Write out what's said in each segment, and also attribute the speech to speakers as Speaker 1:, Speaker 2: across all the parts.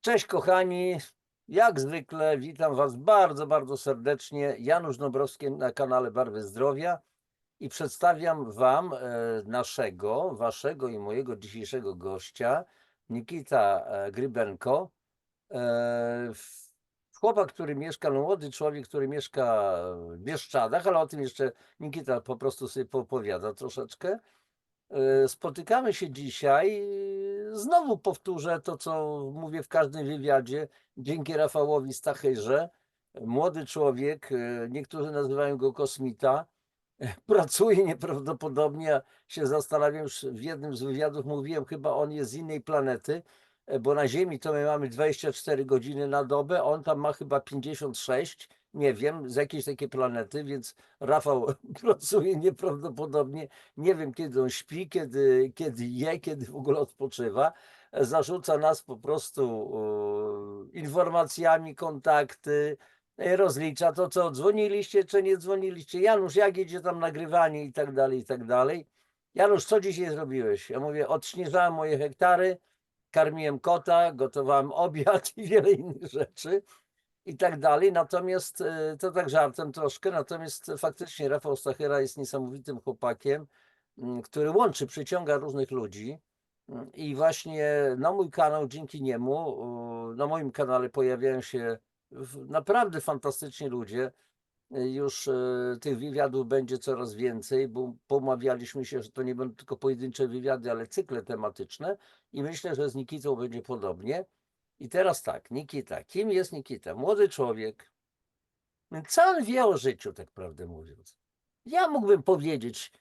Speaker 1: Cześć kochani, jak zwykle witam Was bardzo, bardzo serdecznie. Janusz Dąbrowski na kanale Barwy Zdrowia i przedstawiam Wam waszego i mojego dzisiejszego gościa, Nikita Grybenko. Chłopak, który mieszka, no młody człowiek, który mieszka w Bieszczadach, ale o tym jeszcze Nikita po prostu sobie poopowiada troszeczkę. Spotykamy się dzisiaj. Znowu powtórzę to, co mówię w każdym wywiadzie. Dzięki Rafałowi Stachyrze. Młody człowiek, niektórzy nazywają go kosmita, pracuje nieprawdopodobnie. Ja się zastanawiam, już w jednym z wywiadów mówiłem, chyba on jest z innej planety, bo na Ziemi to my mamy 24 godziny na dobę, on tam ma chyba 56, nie wiem, z jakiejś takiej planety, więc Rafał pracuje nieprawdopodobnie. Nie wiem, kiedy on śpi, kiedy je, kiedy w ogóle odpoczywa. Zarzuca nas po prostu informacjami, kontakty, rozlicza to, co dzwoniliście, czy nie dzwoniliście. Janusz, jak idzie tam nagrywanie i tak dalej, i tak dalej. Janusz, co dzisiaj zrobiłeś? Ja mówię, odśnieżałem moje hektary, karmiłem kota, gotowałem obiad i wiele innych rzeczy i tak dalej. Natomiast to tak żartem troszkę, natomiast faktycznie Rafał Stachyra jest niesamowitym chłopakiem, który łączy, przyciąga różnych ludzi. I właśnie na mój kanał, dzięki niemu, na moim kanale pojawiają się naprawdę fantastyczni ludzie. Już tych wywiadów będzie coraz więcej, bo pomawialiśmy się, że to nie będą tylko pojedyncze wywiady, ale cykle tematyczne i myślę, że z Nikitą będzie podobnie. I teraz tak, Nikita. Kim jest Nikita? Młody człowiek. Co on wie o życiu, tak prawdę mówiąc? Ja mógłbym powiedzieć,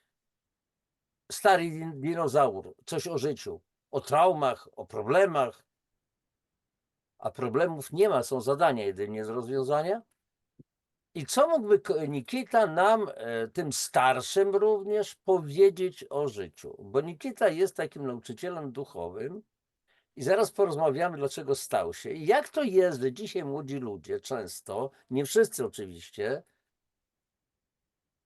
Speaker 1: stary dinozaur, coś o życiu, o traumach, o problemach, a problemów nie ma, są zadania jedynie z rozwiązania. I co mógłby Nikita nam, tym starszym również, powiedzieć o życiu? Bo Nikita jest takim nauczycielem duchowym i zaraz porozmawiamy, dlaczego stał się. I jak to jest, że dzisiaj młodzi ludzie często, nie wszyscy oczywiście,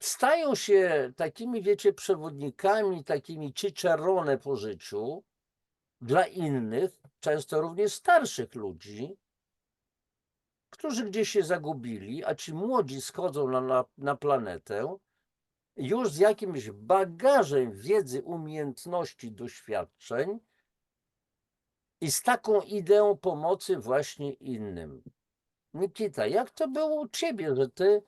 Speaker 1: stają się takimi, wiecie, przewodnikami, takimi cicerone po życiu dla innych, często również starszych ludzi, którzy gdzieś się zagubili, a ci młodzi schodzą na planetę już z jakimś bagażem wiedzy, umiejętności, doświadczeń i z taką ideą pomocy właśnie innym. Nikita, jak to było u ciebie, że ty,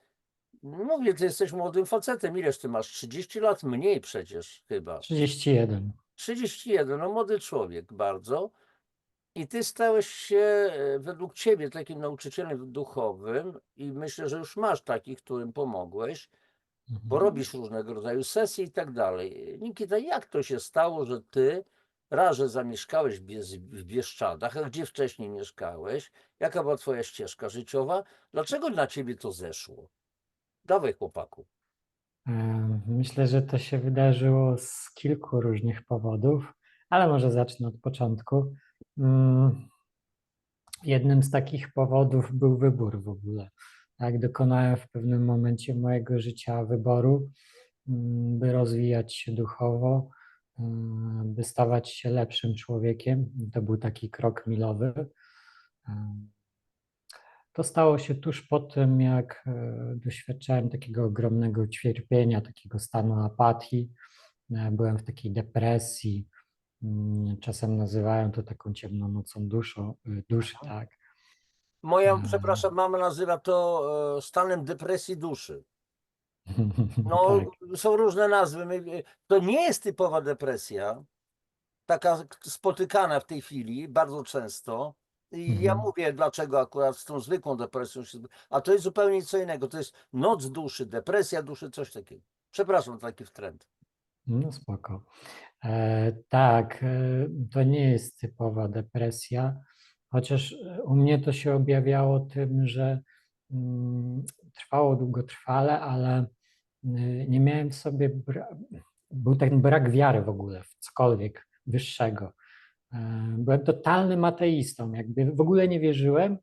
Speaker 1: mówię, ty jesteś młodym facetem, ileż ty masz? 30 lat? Mniej przecież chyba.
Speaker 2: 31.
Speaker 1: 31, no młody człowiek bardzo. I ty stałeś się według ciebie takim nauczycielem duchowym i myślę, że już masz takich, którym pomogłeś, bo robisz różnego rodzaju sesje i tak dalej. Nikita, jak to się stało, że ty raz, że zamieszkałeś w Bieszczadach, a gdzie wcześniej mieszkałeś? Jaka była twoja ścieżka życiowa? Dlaczego na ciebie to zeszło? Dawaj, chłopaku.
Speaker 2: Myślę, że to się wydarzyło z kilku różnych powodów, ale może zacznę od początku. Jednym z takich powodów był wybór w ogóle. Tak, dokonałem w pewnym momencie mojego życia wyboru, by rozwijać się duchowo, by stawać się lepszym człowiekiem. To był taki krok milowy. To stało się tuż po tym, jak doświadczałem takiego ogromnego cierpienia, takiego stanu apatii. Byłem w takiej depresji. Czasem nazywają to taką ciemną nocą duszy, tak.
Speaker 1: Moja, przepraszam, mama nazywa to stanem depresji duszy. No,
Speaker 2: Tak.
Speaker 1: są różne nazwy. To nie jest typowa depresja, taka spotykana w tej chwili bardzo często. I ja
Speaker 2: Mhm.
Speaker 1: mówię, dlaczego akurat z tą zwykłą depresją się. A to jest zupełnie co innego. To jest noc duszy, depresja duszy, coś takiego. Przepraszam, taki wtręt.
Speaker 2: No spoko. Tak, to nie jest typowa depresja, chociaż u mnie to się objawiało tym, że trwało długotrwale, ale nie miałem w sobie, był ten brak wiary w ogóle w cokolwiek wyższego. Byłem totalnym ateistą, jakby w ogóle nie wierzyłem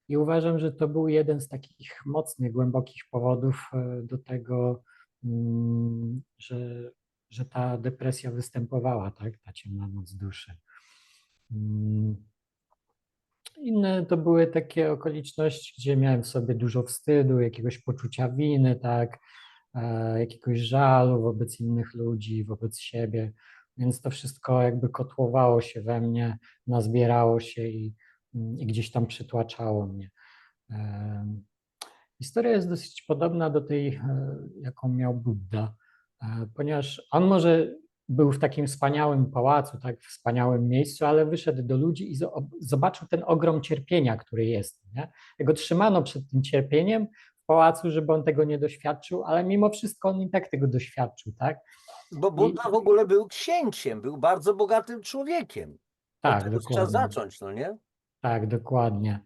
Speaker 2: i uważam, że to był jeden z takich mocnych, głębokich powodów do tego, że ta depresja występowała, tak? Ta ciemna noc duszy. Mm, Inne to były takie okoliczności, gdzie miałem w sobie dużo wstydu, jakiegoś poczucia winy, tak, jakiegoś żalu wobec innych ludzi, wobec siebie, więc to wszystko jakby kotłowało się we mnie, nazbierało się i gdzieś tam przytłaczało mnie. Em, Historia jest dosyć podobna do tej, jaką miał Buddha, ponieważ on może był w takim wspaniałym pałacu, tak, w wspaniałym miejscu, ale wyszedł do ludzi i zobaczył ten ogrom cierpienia, który jest. Nie? Jego trzymano przed tym cierpieniem w pałacu, żeby on tego nie doświadczył, ale mimo wszystko on i tak tego doświadczył. Tak?
Speaker 1: Bo
Speaker 2: I
Speaker 1: Buddha w ogóle był księciem, był bardzo bogatym człowiekiem. Od
Speaker 2: tak,
Speaker 1: tego trzeba
Speaker 2: dokładnie.
Speaker 1: zacząć, no nie?
Speaker 2: Tak, dokładnie.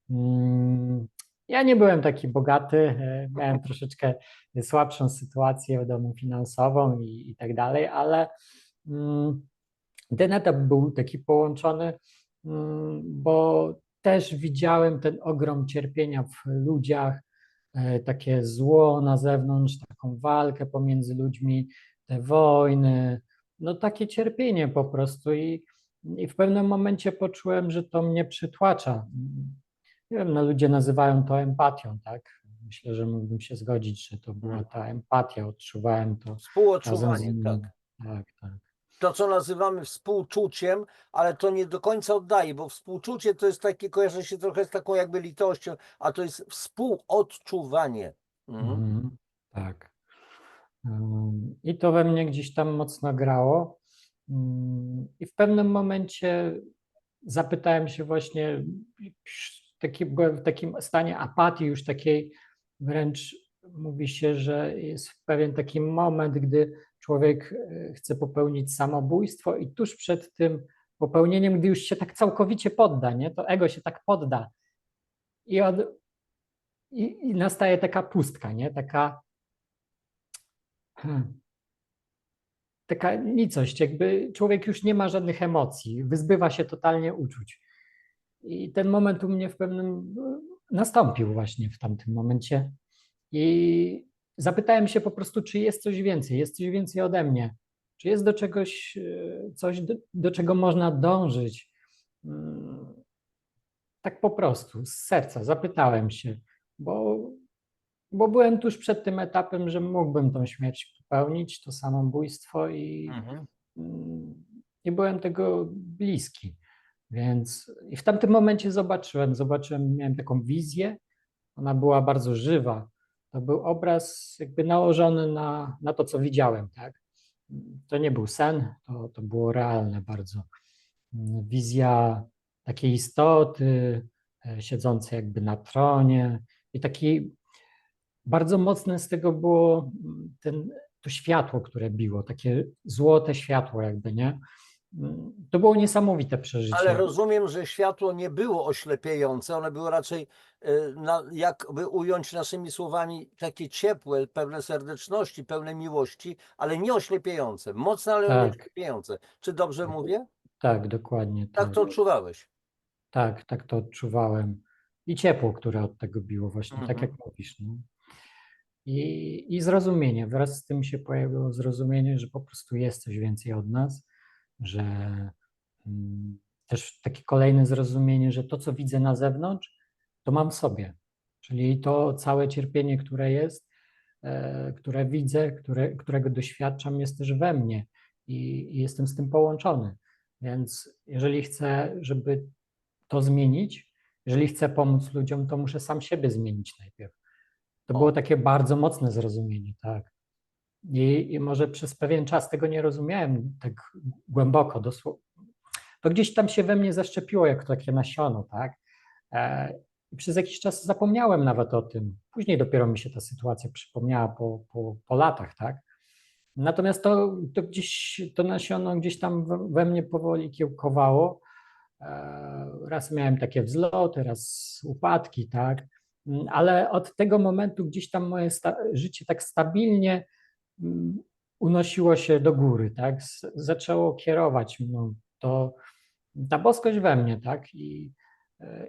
Speaker 2: Mm, Ja nie byłem taki bogaty, miałem troszeczkę słabszą sytuację w domu finansową i tak dalej, ale mm, ten etap był taki połączony, bo też widziałem ten ogrom cierpienia w ludziach, takie zło na zewnątrz, taką walkę pomiędzy ludźmi, te wojny, no takie cierpienie po prostu i w pewnym momencie poczułem, że to mnie przytłacza. Nie wiem, no ludzie nazywają to empatią, tak? Myślę, że mógłbym się zgodzić, że to była ta empatia, odczuwałem to razem z
Speaker 1: Współodczuwanie,
Speaker 2: innymi.
Speaker 1: tak.
Speaker 2: Tak, tak.
Speaker 1: To, co nazywamy współczuciem, ale to nie do końca oddaje, bo współczucie to jest takie, kojarzy się trochę z taką jakby litością, a to jest współodczuwanie. Mhm.
Speaker 2: Mhm, tak. I to we mnie gdzieś tam mocno grało. I w pewnym momencie zapytałem się właśnie, byłem w takim stanie apatii, już takiej wręcz mówi się, że jest pewien taki moment, gdy człowiek chce popełnić samobójstwo i tuż przed tym popełnieniem, gdy już się tak całkowicie podda, nie, to ego się tak podda i, od, i nastaje taka pustka, nie, hmm, taka nicość, jakby człowiek już nie ma żadnych emocji, wyzbywa się totalnie uczuć. I ten moment u mnie w pewnym nastąpił właśnie w tamtym momencie. I zapytałem się po prostu, czy jest coś więcej ode mnie, czy jest do czegoś, coś, do czego można dążyć. Mm, Tak po prostu, z serca zapytałem się, bo, bo byłem tuż przed tym etapem, że mógłbym tą śmierć popełnić, to samobójstwo
Speaker 1: Mhm.
Speaker 2: i byłem tego bliski. Więc i w tamtym momencie zobaczyłem, miałem taką wizję, ona była bardzo żywa. To był obraz jakby nałożony na to, co widziałem, tak? To nie był sen, to było realne bardzo. Wizja takiej istoty, siedzącej jakby na tronie i taki bardzo mocne z tego było to światło, które biło, takie złote światło jakby, nie? To było niesamowite
Speaker 1: Ale
Speaker 2: przeżycie.
Speaker 1: rozumiem, że światło nie było oślepiające, one były raczej, jakby ująć naszymi słowami, takie ciepłe, pełne serdeczności, pełne miłości, ale nie oślepiające. Mocne, ale nie
Speaker 2: Tak,
Speaker 1: oślepiające. Czy dobrze mówię?
Speaker 2: tak, dokładnie
Speaker 1: Tak
Speaker 2: tak.
Speaker 1: to odczuwałeś.
Speaker 2: Tak, tak to odczuwałem. I ciepło, które od tego biło, właśnie tak jak
Speaker 1: Mhm.
Speaker 2: mówisz. No. I zrozumienie. Wraz z tym się pojawiło zrozumienie, że po prostu jest coś więcej od nas, że też takie kolejne zrozumienie, że to, co widzę na zewnątrz, to mam w sobie. Czyli to całe cierpienie, które jest, które widzę, którego doświadczam, jest też we mnie i jestem z tym połączony. Więc jeżeli chcę, żeby to zmienić, jeżeli chcę pomóc ludziom, to muszę sam siebie zmienić najpierw. To było
Speaker 1: O,
Speaker 2: takie bardzo mocne zrozumienie, tak. I może przez pewien czas tego nie rozumiałem tak głęboko, dosłownie. To gdzieś tam się we mnie zaszczepiło jak takie nasiono, tak. I przez jakiś czas zapomniałem nawet o tym. Później dopiero mi się ta sytuacja przypomniała po latach, tak. Natomiast to gdzieś, to nasiono gdzieś tam we mnie powoli kiełkowało. Raz miałem takie wzloty, raz upadki, tak. Ale od tego momentu gdzieś tam moje życie tak stabilnie unosiło się do góry, tak. Zaczęło kierować mną to ta boskość we mnie, tak.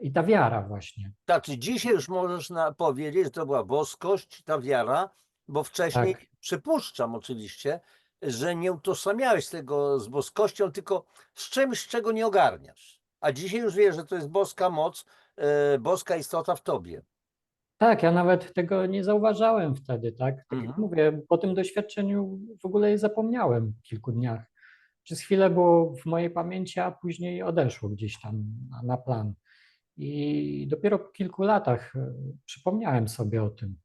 Speaker 2: I ta wiara właśnie.
Speaker 1: znaczy dzisiaj już możesz powiedzieć, że to była boskość, ta wiara, bo wcześniej,
Speaker 2: Tak.
Speaker 1: przypuszczam oczywiście, że nie utożsamiałeś tego z boskością, tylko z czymś, czego nie ogarniasz. A dzisiaj już wiesz, że to jest boska moc, boska istota w tobie.
Speaker 2: Tak, ja nawet tego nie zauważałem wtedy, tak? Tak jak
Speaker 1: Mhm.
Speaker 2: mówię, po tym doświadczeniu w ogóle je zapomniałem w kilku dniach. Przez chwilę było w mojej pamięci, a później odeszło gdzieś tam na plan. I dopiero po kilku latach przypomniałem sobie o tym.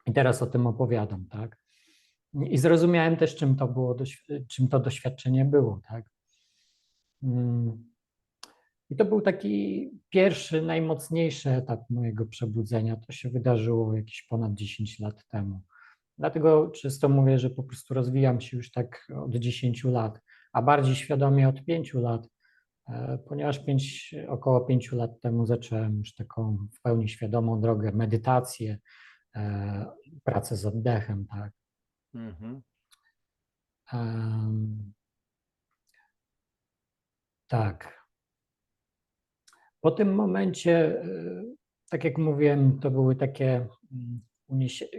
Speaker 2: I teraz o tym opowiadam, tak? I zrozumiałem też, czym to było, czym to doświadczenie było, tak? Mm. I to był taki pierwszy, najmocniejszy etap mojego przebudzenia. To się wydarzyło jakieś ponad 10 lat temu. Dlatego często mówię, że po prostu rozwijam się już tak od 10 lat, a bardziej świadomie od 5 lat, ponieważ około 5 lat temu zacząłem już taką w pełni świadomą drogę, medytację, pracę z oddechem, tak.
Speaker 1: Mhm.
Speaker 2: Tak. Po tym momencie, tak jak mówiłem, to były takie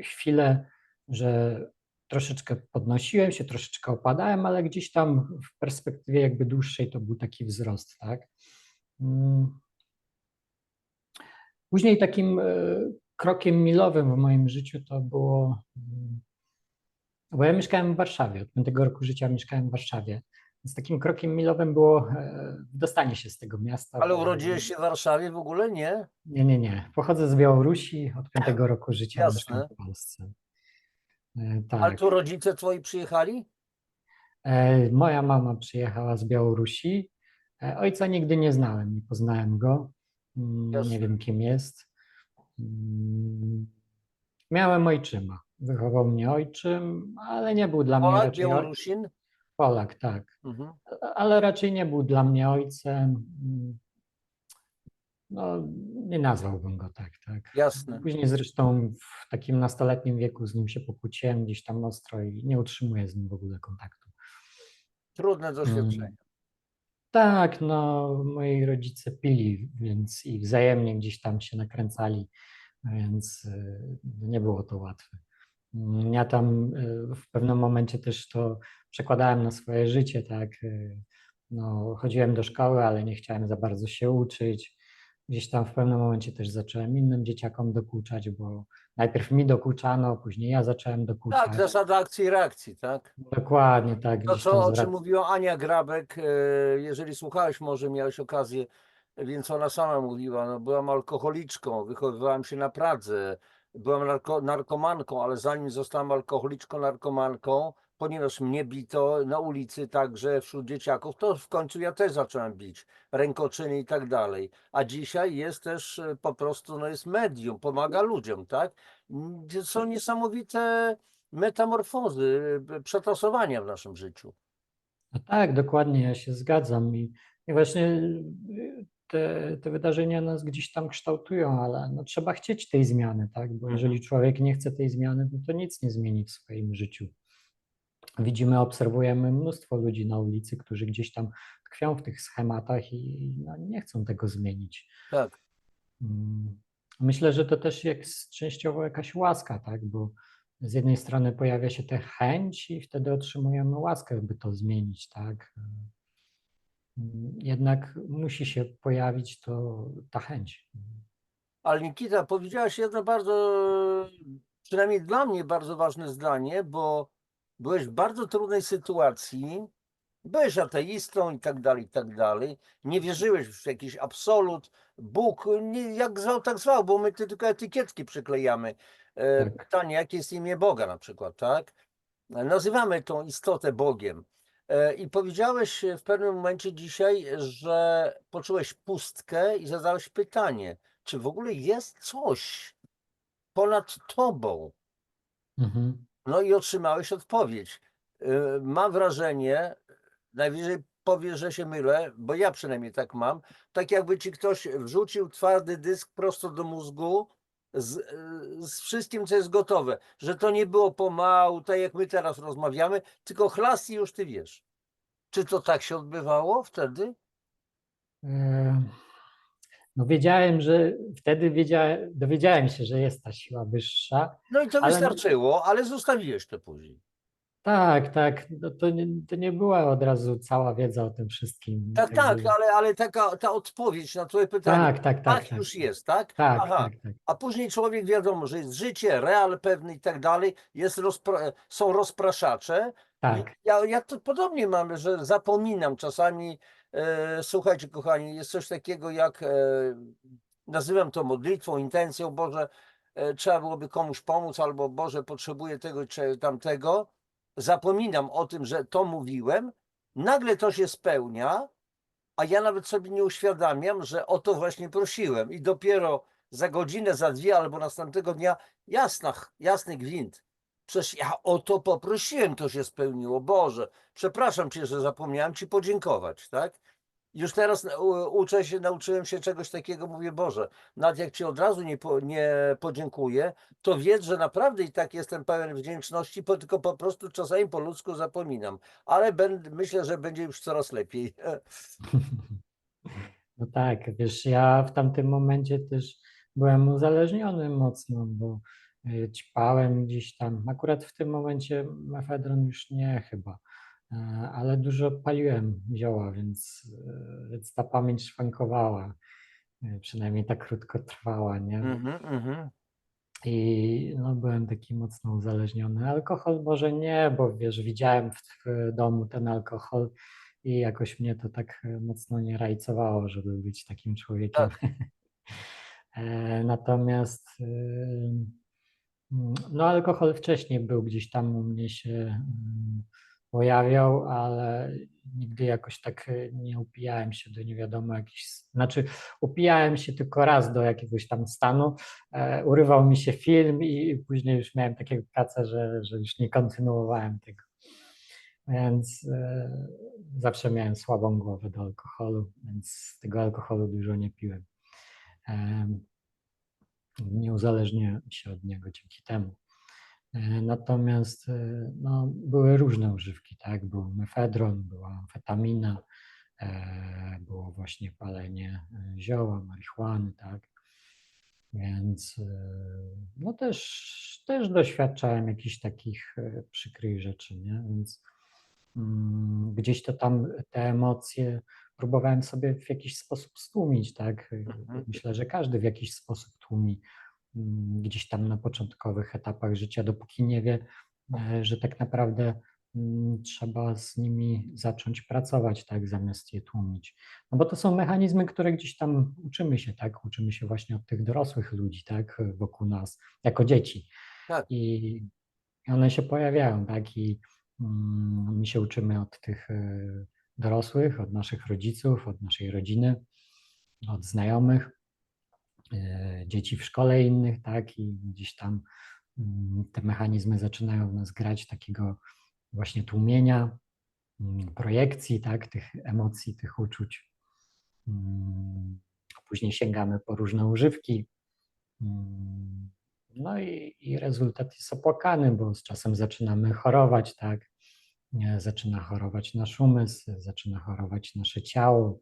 Speaker 2: chwile, że troszeczkę podnosiłem się, troszeczkę opadałem, ale gdzieś tam w perspektywie jakby dłuższej to był taki wzrost, tak. Później takim krokiem milowym w moim życiu to było, bo ja mieszkałem w Warszawie, od 5 roku życia mieszkałem w Warszawie, więc takim krokiem milowym było dostanie się z tego miasta,
Speaker 1: Ale
Speaker 2: bo
Speaker 1: urodziłeś się w Warszawie w ogóle? Nie?
Speaker 2: nie. Pochodzę z Białorusi, od 5 roku życia mieszkam
Speaker 1: Jasne.
Speaker 2: w Polsce.
Speaker 1: Ale
Speaker 2: Tak.
Speaker 1: tu rodzice twoi przyjechali?
Speaker 2: Moja mama przyjechała z Białorusi. Ojca nigdy nie znałem, nie poznałem go. Nie
Speaker 1: Jasne.
Speaker 2: wiem, kim jest. Miałem ojczyma. Wychował mnie ojczym, ale nie był dla mnie
Speaker 1: Polak,
Speaker 2: raczej
Speaker 1: Białorusin?
Speaker 2: Polak, tak.
Speaker 1: Mhm.
Speaker 2: Ale raczej nie był dla mnie ojcem. No, nie nazwałbym go tak, tak.
Speaker 1: Jasne.
Speaker 2: Później zresztą w takim nastoletnim wieku z nim się pokłóciłem gdzieś tam ostro i nie utrzymuję z nim w ogóle kontaktu.
Speaker 1: Trudne
Speaker 2: Mm.
Speaker 1: doświadczenie.
Speaker 2: Tak, no moi rodzice pili, więc i wzajemnie gdzieś tam się nakręcali, więc nie było to łatwe. Ja tam w pewnym momencie też to przekładałem na swoje życie, tak. No, chodziłem do szkoły, ale nie chciałem za bardzo się uczyć. Gdzieś tam w pewnym momencie też zacząłem innym dzieciakom dokuczać, bo najpierw mi dokuczano, później ja zacząłem
Speaker 1: Tak,
Speaker 2: dokuczać.
Speaker 1: zasada akcji i reakcji, tak?
Speaker 2: Dokładnie tak,
Speaker 1: To,
Speaker 2: gdzieś tam
Speaker 1: o czym mówiła Ania Grabek, jeżeli słuchałeś, może miałeś okazję, więc ona sama mówiła, no byłam alkoholiczką, wychowywałam się na Pradze, byłam narkomanką, ale zanim zostałam alkoholiczką, narkomanką, ponieważ mnie bito na ulicy, także wśród dzieciaków, to w końcu ja też zacząłem bić, rękoczyny i tak dalej. A dzisiaj jest też po prostu, no jest medium, pomaga ludziom, tak? Są niesamowite metamorfozy, przetasowania w naszym życiu.
Speaker 2: No tak, dokładnie, ja się zgadzam i właśnie te wydarzenia nas gdzieś tam kształtują, ale no, trzeba chcieć tej zmiany, tak? Bo
Speaker 1: Mhm.
Speaker 2: jeżeli człowiek nie chce tej zmiany, no to nic nie zmieni w swoim życiu. Widzimy, obserwujemy mnóstwo ludzi na ulicy, którzy gdzieś tam tkwią w tych schematach i no, nie chcą tego zmienić.
Speaker 1: Tak,
Speaker 2: Myślę, że to też jest częściowo jakaś łaska, tak? Bo z jednej strony pojawia się ta chęć i wtedy otrzymujemy łaskę, by to zmienić, tak? Jednak musi się pojawić ta chęć.
Speaker 1: ale Nikita, powiedziałaś jedno bardzo, przynajmniej dla mnie bardzo ważne zdanie, bo byłeś w bardzo trudnej sytuacji, byłeś ateistą i tak dalej, nie wierzyłeś w jakiś absolut, Bóg, nie, jak zwał, tak zwał, bo my tylko etykietki przyklejamy.
Speaker 2: Tak.
Speaker 1: Pytanie, jakie jest imię Boga na przykład, tak? Nazywamy tą istotę Bogiem. I powiedziałeś w pewnym momencie dzisiaj, że poczułeś pustkę i zadałeś pytanie, czy w ogóle jest coś ponad tobą?
Speaker 2: Mhm.
Speaker 1: No i otrzymałeś odpowiedź. Mam wrażenie, najwyżej powiesz, że się mylę, bo ja przynajmniej tak mam, tak jakby ci ktoś wrzucił twardy dysk prosto do mózgu z wszystkim, co jest gotowe, że to nie było pomału, tak jak my teraz rozmawiamy, tylko chlas i już ty wiesz. Czy to tak się odbywało wtedy?
Speaker 2: E, No wiedziałem, że wtedy dowiedziałem się, że jest ta siła wyższa,
Speaker 1: No i to
Speaker 2: ale no,
Speaker 1: wystarczyło, ale zostawiłeś to później.
Speaker 2: Tak, tak. No to nie była od razu cała wiedza o tym wszystkim.
Speaker 1: Tak,
Speaker 2: Także
Speaker 1: tak, ale taka ta odpowiedź na twoje pytanie,
Speaker 2: tak, tak, tak,
Speaker 1: tak
Speaker 2: tak,
Speaker 1: już jest, tak?
Speaker 2: tak,
Speaker 1: Aha.
Speaker 2: tak, tak.
Speaker 1: A później człowiek wiadomo, że jest życie, real pewny i tak dalej, są rozpraszacze. I
Speaker 2: Tak.
Speaker 1: ja to podobnie mam, że zapominam czasami, słuchajcie kochani, jest coś takiego jak, nazywam to modlitwą, intencją, Boże, trzeba byłoby komuś pomóc, albo Boże, potrzebuję tego czy tamtego. Zapominam o tym, że to mówiłem, nagle to się spełnia, a ja nawet sobie nie uświadamiam, że o to właśnie prosiłem i dopiero za godzinę, za 2 albo następnego dnia jasny gwint. Przecież ja o to poprosiłem, to się spełniło. Boże, przepraszam cię, że zapomniałem ci podziękować, tak? Już teraz nauczyłem się czegoś takiego, mówię: "Boże, nawet jak ci od razu nie podziękuję, to wiedz, że naprawdę i tak jestem pełen wdzięczności, tylko po prostu czasami po ludzku zapominam, ale myślę, że będzie już coraz lepiej".
Speaker 2: No tak, wiesz, ja w tamtym momencie też byłem uzależniony mocno, bo ćpałem gdzieś tam. Akurat w tym momencie mefedron już nie chyba, ale dużo paliłem zioła, więc ta pamięć szwankowała. Przynajmniej tak krótko trwała, nie?
Speaker 1: Mhm, mhm.
Speaker 2: I no, byłem taki mocno uzależniony. Alkohol może nie, bo wiesz, widziałem w domu ten alkohol i jakoś mnie to tak mocno nie rajcowało, żeby być takim człowiekiem.
Speaker 1: Tak.
Speaker 2: Natomiast no, alkohol wcześniej był gdzieś tam u mnie się pojawiał, ale nigdy jakoś tak nie upijałem się do nie wiadomo jakichś, znaczy upijałem się tylko raz do jakiegoś tam stanu, urywał mi się film i później już miałem takiego kaca, że już nie kontynuowałem tego. Więc zawsze miałem słabą głowę do alkoholu, więc z tego alkoholu dużo nie piłem. Nie uzależniłem się od niego dzięki temu. Natomiast no, były różne używki, tak? Był mefedron, była amfetamina, było właśnie palenie zioła, marihuany, tak? Więc no też doświadczałem jakichś takich przykrych rzeczy, nie? Więc gdzieś to tam te emocje próbowałem sobie w jakiś sposób stłumić, tak?
Speaker 1: Mhm.
Speaker 2: Myślę, że każdy w jakiś sposób tłumi gdzieś tam na początkowych etapach życia, dopóki nie wie, że tak naprawdę trzeba z nimi zacząć pracować, tak, zamiast je tłumić. No bo to są mechanizmy, które gdzieś tam uczymy się, tak, uczymy się właśnie od tych dorosłych ludzi, tak, wokół nas, jako dzieci.
Speaker 1: Tak.
Speaker 2: I one się pojawiają, tak, i my się uczymy od tych dorosłych, od naszych rodziców, od naszej rodziny, od znajomych, dzieci w szkole innych, tak, i gdzieś tam te mechanizmy zaczynają w nas grać takiego właśnie tłumienia, projekcji, tak, tych emocji, tych uczuć. Później sięgamy po różne używki. No i rezultat jest opłakany, bo z czasem zaczynamy chorować, tak. Zaczyna chorować nasz umysł, zaczyna chorować nasze ciało,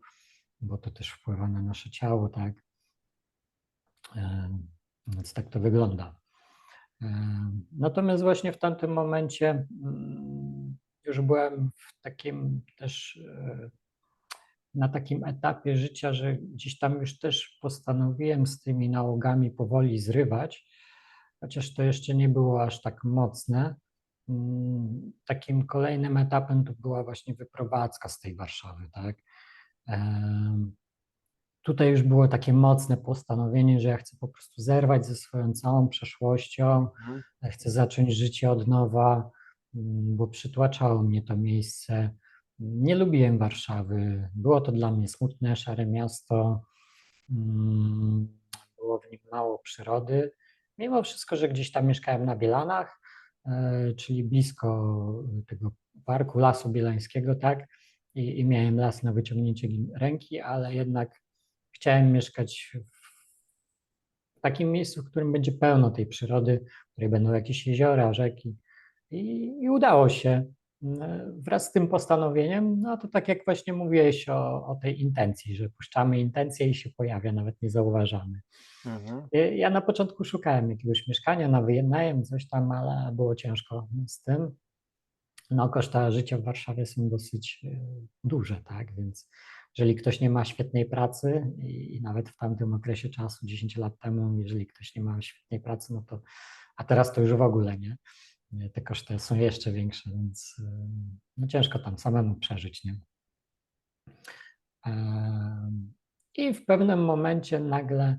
Speaker 2: bo to też wpływa na nasze ciało, tak. Więc tak to wygląda. Natomiast właśnie w tamtym momencie już byłem w takim też na takim etapie życia, że gdzieś tam już też postanowiłem z tymi nałogami powoli zrywać, chociaż to jeszcze nie było aż tak mocne. Takim kolejnym etapem to była właśnie wyprowadzka z tej Warszawy, tak. Tutaj już było takie mocne postanowienie, że ja chcę po prostu zerwać ze swoją całą przeszłością,
Speaker 1: Mhm.
Speaker 2: chcę zacząć życie od nowa, bo przytłaczało mnie to miejsce. Nie lubiłem Warszawy. Było to dla mnie smutne, szare miasto. Było w nim mało przyrody. Mimo wszystko, że gdzieś tam mieszkałem na Bielanach, czyli blisko tego parku Lasu Bielańskiego, tak? I miałem las na wyciągnięcie ręki, ale jednak chciałem mieszkać w takim miejscu, w którym będzie pełno tej przyrody, w której będą jakieś jeziora, rzeki. I udało się. Wraz z tym postanowieniem, no to tak jak właśnie mówiłeś o tej intencji, że puszczamy intencję i się pojawia, nawet nie zauważamy.
Speaker 1: Mhm.
Speaker 2: Ja na początku szukałem jakiegoś mieszkania na wynajem, coś tam, ale było ciężko z tym. no, koszta życia w Warszawie są dosyć duże, tak? Więc jeżeli ktoś nie ma świetnej pracy i nawet w tamtym okresie czasu, 10 lat temu, jeżeli ktoś nie ma świetnej pracy, no to, a teraz to już w ogóle nie, te koszty są jeszcze większe, więc no ciężko tam samemu przeżyć, nie? I w pewnym momencie nagle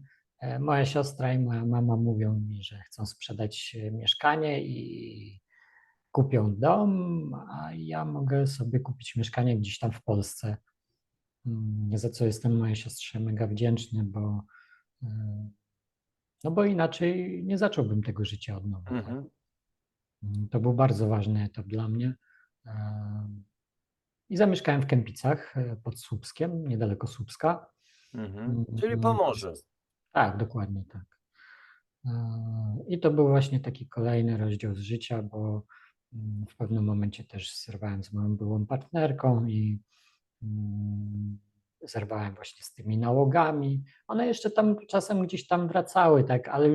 Speaker 2: moja siostra i moja mama mówią mi, że chcą sprzedać mieszkanie i kupią dom, a ja mogę sobie kupić mieszkanie gdzieś tam w Polsce, za co jestem mojej siostrze mega wdzięczny, no bo inaczej nie zacząłbym tego życia od nowa. Tak?
Speaker 1: Mhm.
Speaker 2: To był bardzo ważny etap dla mnie. I zamieszkałem w Kępicach pod Słupskiem, niedaleko Słupska.
Speaker 1: Mhm. Czyli Pomorze.
Speaker 2: Tak, dokładnie tak. I to był właśnie taki kolejny rozdział z życia, bo w pewnym momencie też zerwałem z moją byłą partnerką i zerwałem właśnie z tymi nałogami. One jeszcze tam czasem gdzieś tam wracały, tak, ale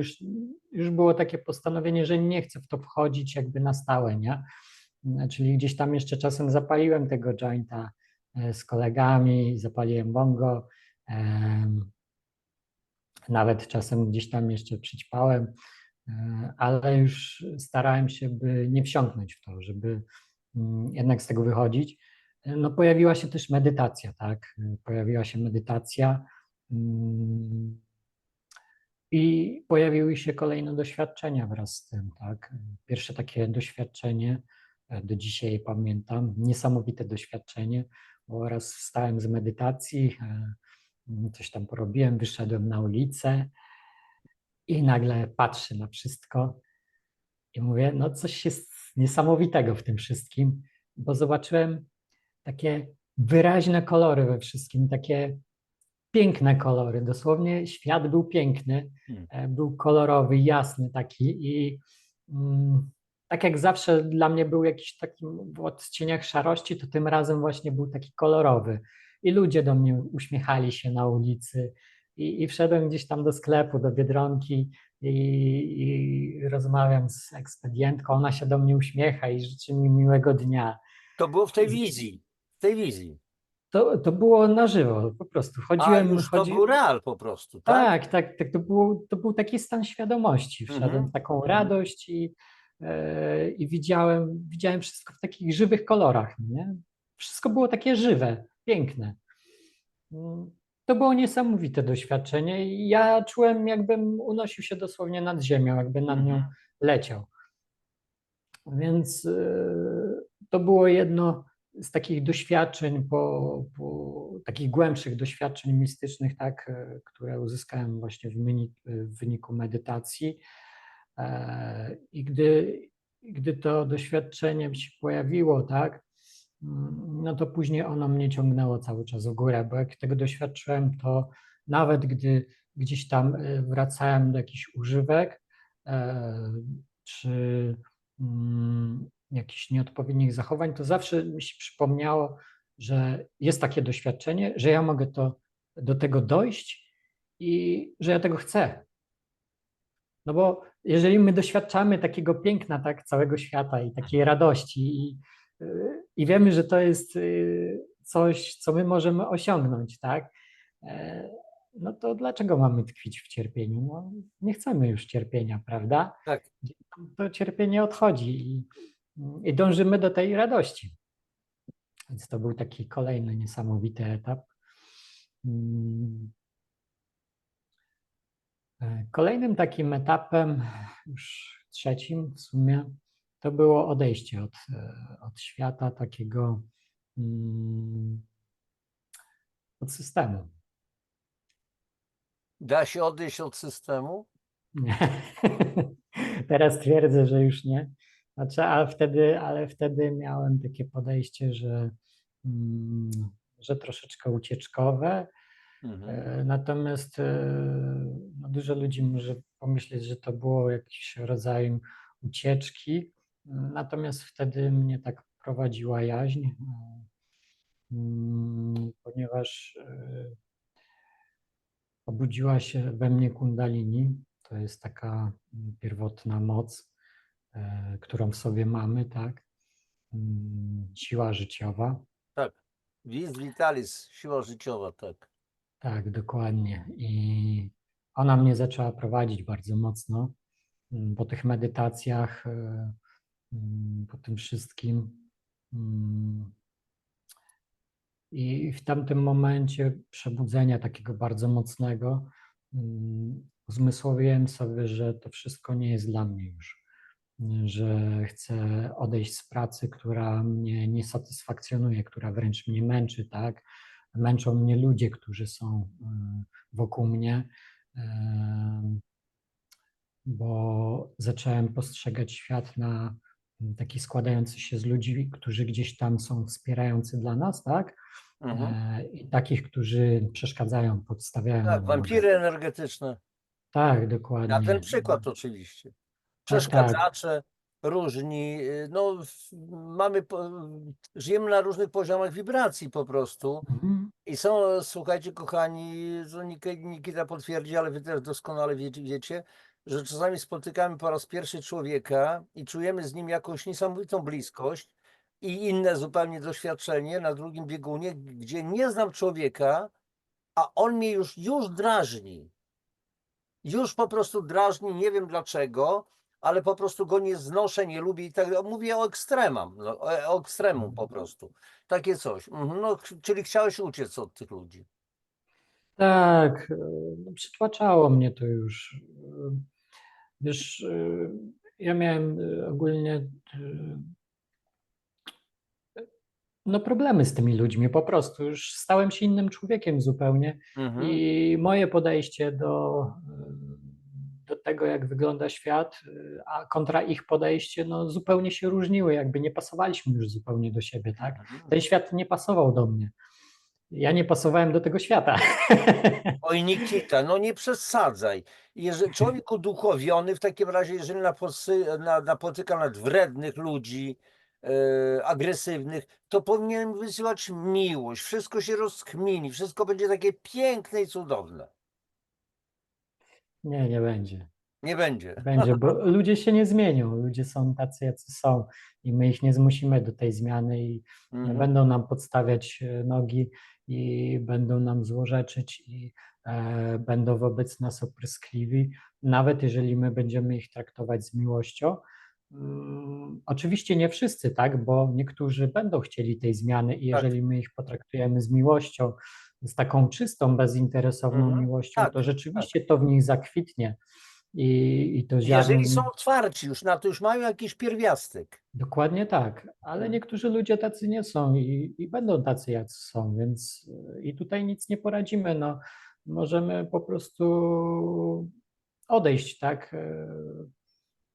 Speaker 2: już było takie postanowienie, że nie chcę w to wchodzić jakby na stałe, nie? Czyli gdzieś tam jeszcze czasem zapaliłem tego jointa z kolegami, zapaliłem bongo, nawet czasem gdzieś tam jeszcze przyćpałem, ale już starałem się, by nie wsiąknąć w to, żeby jednak z tego wychodzić. No pojawiła się też medytacja, tak? Pojawiła się medytacja i pojawiły się kolejne doświadczenia wraz z tym, tak? Pierwsze takie doświadczenie, do dzisiaj pamiętam, niesamowite doświadczenie, bo raz wstałem z medytacji, coś tam porobiłem, wyszedłem na ulicę i nagle patrzę na wszystko i mówię, no coś jest niesamowitego w tym wszystkim, bo zobaczyłem takie wyraźne kolory we wszystkim, takie piękne kolory. Dosłownie świat był piękny, był kolorowy, jasny taki i tak jak zawsze dla mnie był jakiś taki w odcieniach szarości, to tym razem właśnie był taki kolorowy. I ludzie do mnie uśmiechali się na ulicy i wszedłem gdzieś tam do sklepu, do Biedronki i rozmawiam z ekspedientką, ona się do mnie uśmiecha i życzy mi miłego dnia.
Speaker 1: To było w tej wizji. W tej wizji.
Speaker 2: To było na żywo, po prostu.
Speaker 1: A już to był real po prostu, tak?
Speaker 2: Tak, tak, tak. To był taki stan świadomości. Wszedłem w
Speaker 1: Mhm.
Speaker 2: taką
Speaker 1: Mhm.
Speaker 2: radość i widziałem wszystko w takich żywych kolorach, nie? Wszystko było takie żywe, piękne. To było niesamowite doświadczenie i ja czułem, jakbym unosił się dosłownie nad ziemią, jakby nad nią
Speaker 1: Mhm.
Speaker 2: leciał. Więc to było jedno z takich doświadczeń, takich głębszych doświadczeń mistycznych, tak, które uzyskałem właśnie w wyniku medytacji. I gdy to doświadczenie się pojawiło, tak, no to później ono mnie ciągnęło cały czas w górę, bo jak tego doświadczyłem, to nawet gdy gdzieś tam wracałem do jakichś używek, czy jakichś nieodpowiednich zachowań, to zawsze mi się przypomniało, że jest takie doświadczenie, że ja mogę do tego dojść i że ja tego chcę. No bo jeżeli my doświadczamy takiego piękna, tak, całego świata i takiej radości i wiemy, że to jest coś, co my możemy osiągnąć, tak, no to dlaczego mamy tkwić w cierpieniu? No, nie chcemy już cierpienia, prawda?
Speaker 1: Tak.
Speaker 2: To cierpienie odchodzi i dążymy do tej radości. Więc to był taki kolejny niesamowity etap. Kolejnym takim etapem, już trzecim w sumie, to było odejście od świata takiego, od systemu.
Speaker 1: Da się odejść od systemu?
Speaker 2: Nie. Teraz twierdzę, że już nie. Znaczy, ale wtedy miałem takie podejście, że troszeczkę ucieczkowe.
Speaker 1: Mhm.
Speaker 2: Natomiast no, dużo ludzi może pomyśleć, że to było jakiś rodzaj ucieczki. Natomiast wtedy mnie tak prowadziła jaźń, ponieważ obudziła się we mnie kundalini. To jest taka pierwotna moc, którą w sobie mamy, tak? siła życiowa.
Speaker 1: Tak. Vis vitalis, siła życiowa, tak.
Speaker 2: Tak, dokładnie. I ona mnie zaczęła prowadzić bardzo mocno po tych medytacjach, po tym wszystkim. Mm, I w tamtym momencie przebudzenia takiego bardzo mocnego uzmysłowiłem sobie, że to wszystko nie jest dla mnie już, że chcę odejść z pracy, która mnie nie satysfakcjonuje, która wręcz mnie męczy, tak? Męczą mnie ludzie, którzy są wokół mnie, bo zacząłem postrzegać świat na taki składający się z ludzi, którzy gdzieś tam są wspierający dla nas, tak?
Speaker 1: Mhm.
Speaker 2: I takich, którzy przeszkadzają, podstawiają
Speaker 1: Tak,
Speaker 2: nam nogę.
Speaker 1: wampiry energetyczne.
Speaker 2: Tak,
Speaker 1: Na ten
Speaker 2: dokładnie.
Speaker 1: przykład oczywiście.
Speaker 2: Tak, tak.
Speaker 1: Przeszkadzacze różni. No, mamy, żyjemy na różnych poziomach wibracji po prostu.
Speaker 2: Mhm.
Speaker 1: I są, słuchajcie, kochani, co Nikita potwierdzi, ale wy też doskonale wiecie, że czasami spotykamy po raz pierwszy człowieka i czujemy z nim jakąś niesamowitą bliskość i inne zupełnie doświadczenie na drugim biegunie, gdzie nie znam człowieka, a on mnie już drażni. Już po prostu drażni, nie wiem dlaczego, ale po prostu go nie znoszę, nie lubię i tak. Mówię o ekstremam, no, o ekstremum po prostu. Takie coś. No, czyli chciałeś uciec od tych ludzi.
Speaker 2: Tak, no, przytłaczało mnie to już. Wiesz, ja miałem ogólnie no problemy z tymi ludźmi, po prostu już stałem się innym człowiekiem zupełnie
Speaker 1: Mhm.
Speaker 2: i moje podejście do tego, jak wygląda świat, a kontra ich podejście, no zupełnie się różniły, jakby nie pasowaliśmy już zupełnie do siebie, tak?
Speaker 1: Mhm.
Speaker 2: Ten świat nie pasował do mnie. Ja nie pasowałem do tego świata.
Speaker 1: Oj, Nikita, no nie przesadzaj. Jeżeli człowiek uduchowiony, w takim razie, jeżeli napotyka nad wrednych ludzi, agresywnych, to powinien wysyłać miłość. Wszystko się rozkmini, wszystko będzie takie piękne i cudowne.
Speaker 2: Nie, nie będzie.
Speaker 1: Nie będzie.
Speaker 2: Będzie, bo ludzie się nie zmienią. Ludzie są tacy, jacy są i my ich nie zmusimy do tej zmiany i
Speaker 1: Mhm.
Speaker 2: będą nam podstawiać nogi i będą nam złorzeczyć i będą wobec nas opryskliwi, nawet jeżeli my będziemy ich traktować z miłością. Oczywiście nie wszyscy, tak, bo niektórzy będą chcieli tej zmiany i
Speaker 1: Tak.
Speaker 2: jeżeli my ich potraktujemy z miłością, z taką czystą, bezinteresowną
Speaker 1: Mhm.
Speaker 2: miłością, to
Speaker 1: Tak, tak.
Speaker 2: rzeczywiście to w nich zakwitnie i to ziarno
Speaker 1: Jeżeli
Speaker 2: w
Speaker 1: są
Speaker 2: nich.
Speaker 1: otwarci już na to, już mają jakiś pierwiastek.
Speaker 2: Dokładnie tak, ale
Speaker 1: Mhm.
Speaker 2: niektórzy ludzie tacy nie są i będą tacy, jacy są, więc i tutaj nic nie poradzimy. No, możemy po prostu odejść, tak?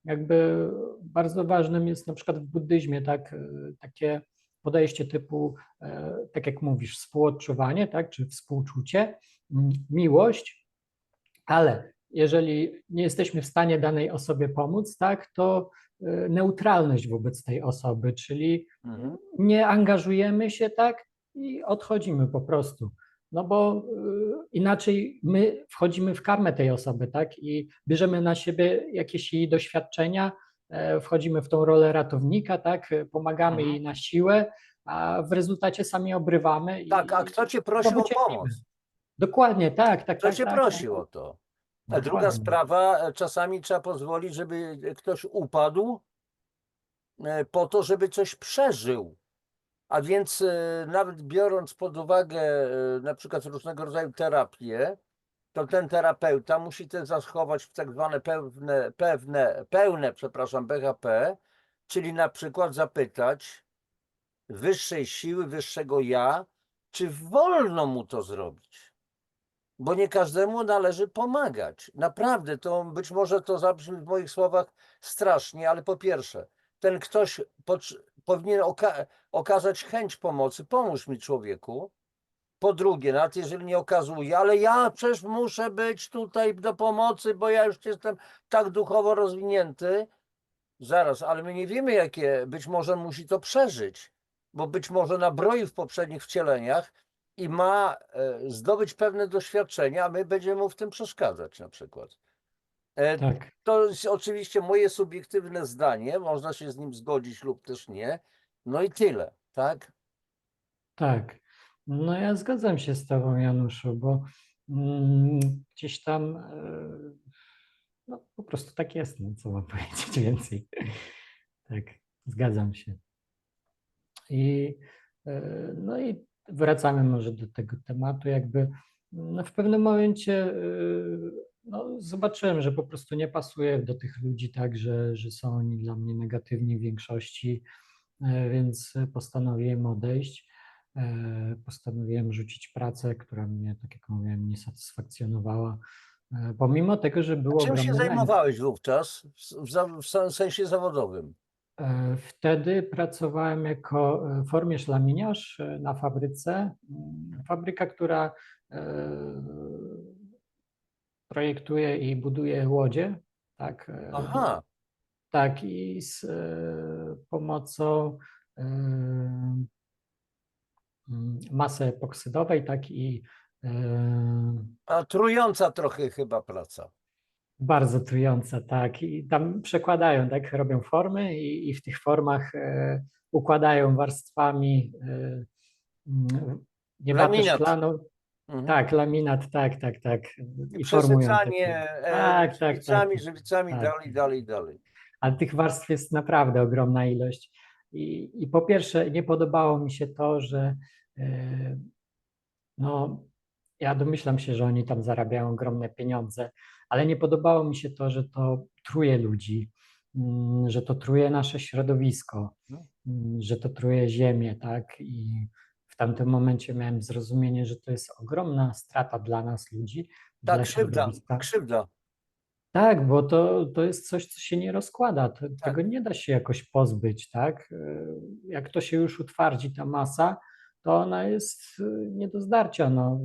Speaker 2: Jakby bardzo ważnym jest na przykład w buddyzmie, tak, takie podejście typu, tak jak mówisz, współodczuwanie, tak, czy współczucie, miłość, ale jeżeli nie jesteśmy w stanie danej osobie pomóc, tak, to neutralność wobec tej osoby, czyli
Speaker 1: Mhm.
Speaker 2: nie angażujemy się, tak, i odchodzimy po prostu. No bo inaczej my wchodzimy w karmę tej osoby, tak, i bierzemy na siebie jakieś jej doświadczenia, wchodzimy w tą rolę ratownika, tak, pomagamy
Speaker 1: Mhm.
Speaker 2: jej na siłę, a w rezultacie sami obrywamy
Speaker 1: Tak, a
Speaker 2: i
Speaker 1: kto cię
Speaker 2: znowu
Speaker 1: prosił o
Speaker 2: cierpimy.
Speaker 1: pomoc?
Speaker 2: Dokładnie, tak, tak,
Speaker 1: Kto
Speaker 2: tak,
Speaker 1: cię
Speaker 2: tak,
Speaker 1: prosił o to? A druga
Speaker 2: dokładnie.
Speaker 1: sprawa, czasami trzeba pozwolić, żeby ktoś upadł po to, żeby coś przeżył. A więc nawet biorąc pod uwagę na przykład różnego rodzaju terapię, to ten terapeuta musi też zachować tak zwane pełne, przepraszam, BHP, czyli na przykład zapytać wyższej siły, wyższego ja, czy wolno mu to zrobić. Bo nie każdemu należy pomagać. Naprawdę, to być może to zabrzmi w moich słowach strasznie, ale po pierwsze, ten ktoś powinien okazać chęć pomocy, pomóż mi człowieku. Po drugie, nawet jeżeli nie okazuje, ale ja przecież muszę być tutaj do pomocy, bo ja już jestem tak duchowo rozwinięty. Zaraz, ale my nie wiemy, jakie być może musi to przeżyć, bo być może nabroił w poprzednich wcieleniach i ma zdobyć pewne doświadczenia, a my będziemy mu w tym przeszkadzać na przykład.
Speaker 2: Tak.
Speaker 1: To jest oczywiście moje subiektywne zdanie, można się z nim zgodzić lub też nie. No i tyle, tak?
Speaker 2: Tak. No ja zgadzam się z Tobą, Januszu, bo gdzieś tam no, po prostu tak jest, no co mam powiedzieć więcej. Tak, zgadzam się. I, no i wracamy może do tego tematu, jakby no w pewnym momencie no, zobaczyłem, że po prostu nie pasuje do tych ludzi tak, że są oni dla mnie negatywni w większości, więc postanowiłem odejść. Postanowiłem rzucić pracę, która mnie, tak jak mówiłem, nie satysfakcjonowała, pomimo tego, że
Speaker 1: A
Speaker 2: był
Speaker 1: czym się
Speaker 2: ogromny lęk.
Speaker 1: zajmowałeś wówczas w sensie zawodowym?
Speaker 2: Wtedy pracowałem jako formierz lamieniarz na fabryce. Fabryka, która projektuje i buduje łodzie, tak,
Speaker 1: Aha,
Speaker 2: tak i z pomocą masy epoksydowej, tak i
Speaker 1: a trująca trochę chyba praca.
Speaker 2: bardzo trująca, tak. I tam przekładają, tak, robią formy i w tych formach układają warstwami nie watę
Speaker 1: Laminat.
Speaker 2: szklaną,
Speaker 1: Mhm.
Speaker 2: tak, laminat, tak, tak, tak.
Speaker 1: I
Speaker 2: I formują takie.
Speaker 1: przesycanie
Speaker 2: Tak, tak, tak,
Speaker 1: żywicami,
Speaker 2: tak.
Speaker 1: dalej, dalej, dalej.
Speaker 2: Ale tych warstw jest naprawdę ogromna ilość. I po pierwsze, nie podobało mi się to, że no, ja domyślam się, że oni tam zarabiają ogromne pieniądze, ale nie podobało mi się to, że to truje ludzi, że to truje nasze środowisko,
Speaker 1: No.
Speaker 2: że to truje ziemię, tak? I w tamtym momencie miałem zrozumienie, że to jest ogromna strata dla nas ludzi,
Speaker 1: Tak,
Speaker 2: dla
Speaker 1: krzywda,
Speaker 2: środowiska.
Speaker 1: krzywda.
Speaker 2: Tak, bo to jest coś, co się nie rozkłada. Tego
Speaker 1: Tak.
Speaker 2: nie da się jakoś pozbyć, tak? Jak to się już utwardzi, ta masa, to ona jest nie do zdarcia, no.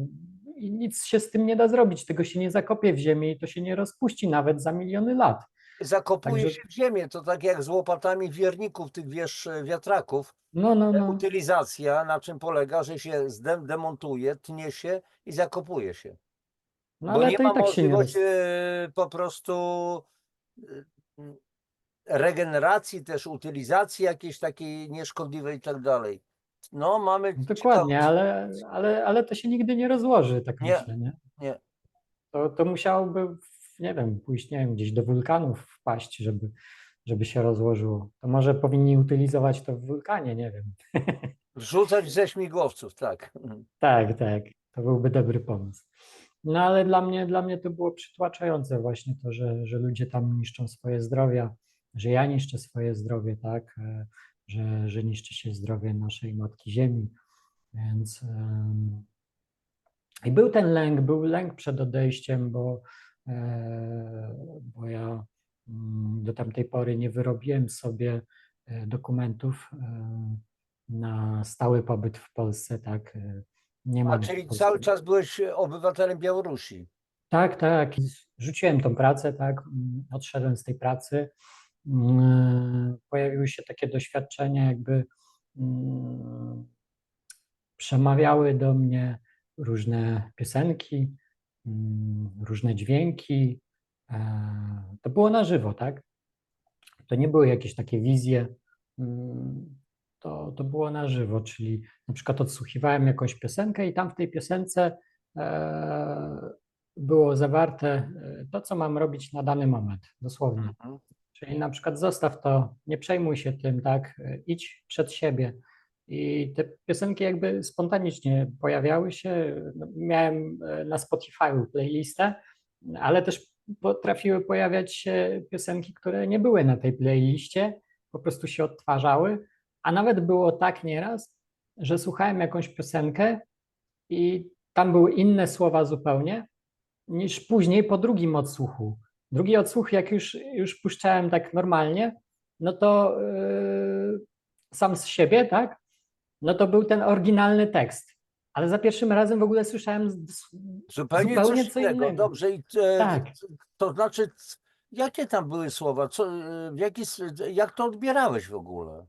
Speaker 2: I nic się z tym nie da zrobić. Tego się nie zakopie w ziemi i to się nie rozpuści nawet za miliony lat.
Speaker 1: Zakopuje
Speaker 2: Także,
Speaker 1: się w ziemię, to tak jak z łopatami wierników, tych wiesz, wiatraków.
Speaker 2: no, no, no.
Speaker 1: Utylizacja na czym polega, że się demontuje, tnie się i zakopuje się.
Speaker 2: No
Speaker 1: Bo
Speaker 2: ale
Speaker 1: nie
Speaker 2: to i
Speaker 1: ma
Speaker 2: tak się nie
Speaker 1: możliwości
Speaker 2: roz...
Speaker 1: po prostu e, regeneracji, też utylizacji jakiejś takiej nieszkodliwej i tak dalej. No, mamy ciekawą
Speaker 2: Dokładnie,
Speaker 1: sytuację.
Speaker 2: ale to się nigdy nie rozłoży, tak
Speaker 1: Nie,
Speaker 2: myślę, nie?
Speaker 1: nie.
Speaker 2: To musiałoby, nie wiem, pójść, nie wiem, gdzieś do wulkanów wpaść, żeby się rozłożyło. To może powinni utylizować to w wulkanie, nie wiem.
Speaker 1: Rzucać ze śmigłowców, tak. Mhm.
Speaker 2: Tak, tak, to byłby dobry pomysł. No ale dla mnie to było przytłaczające właśnie to, że ludzie tam niszczą swoje zdrowia, że ja niszczę swoje zdrowie, tak, że niszczy się zdrowie naszej Matki Ziemi, więc i był lęk przed odejściem, bo ja do tamtej pory nie wyrobiłem sobie dokumentów na stały pobyt w Polsce, tak. Nie
Speaker 1: A
Speaker 2: mam
Speaker 1: czyli cały
Speaker 2: polskiego.
Speaker 1: czas byłeś obywatelem Białorusi.
Speaker 2: Tak, tak. Rzuciłem tą pracę, tak. Odszedłem z tej pracy. Pojawiły się takie doświadczenia, jakby mm, przemawiały do mnie różne piosenki, różne dźwięki. To było na żywo, tak? To nie były jakieś takie wizje, to było na żywo, czyli na przykład odsłuchiwałem jakąś piosenkę i tam w tej piosence było zawarte to, co mam robić na dany moment, dosłownie.
Speaker 1: Mhm.
Speaker 2: Czyli na przykład zostaw to, nie przejmuj się tym, tak? Idź przed siebie. I te piosenki jakby spontanicznie pojawiały się. No, miałem na Spotify playlistę, ale też potrafiły pojawiać się piosenki, które nie były na tej playliście, po prostu się odtwarzały. A nawet było tak nieraz, że słuchałem jakąś piosenkę i tam były inne słowa zupełnie, niż później po drugim odsłuchu. Drugi odsłuch, jak już puszczałem tak normalnie, no to sam z siebie, tak? No to był ten oryginalny tekst. Ale za pierwszym razem w ogóle słyszałem
Speaker 1: Zupełnie
Speaker 2: zupełnie
Speaker 1: coś
Speaker 2: co
Speaker 1: innego.
Speaker 2: innego.
Speaker 1: Dobrze,
Speaker 2: Tak.
Speaker 1: to znaczy, jakie tam były słowa? Jak to odbierałeś w ogóle?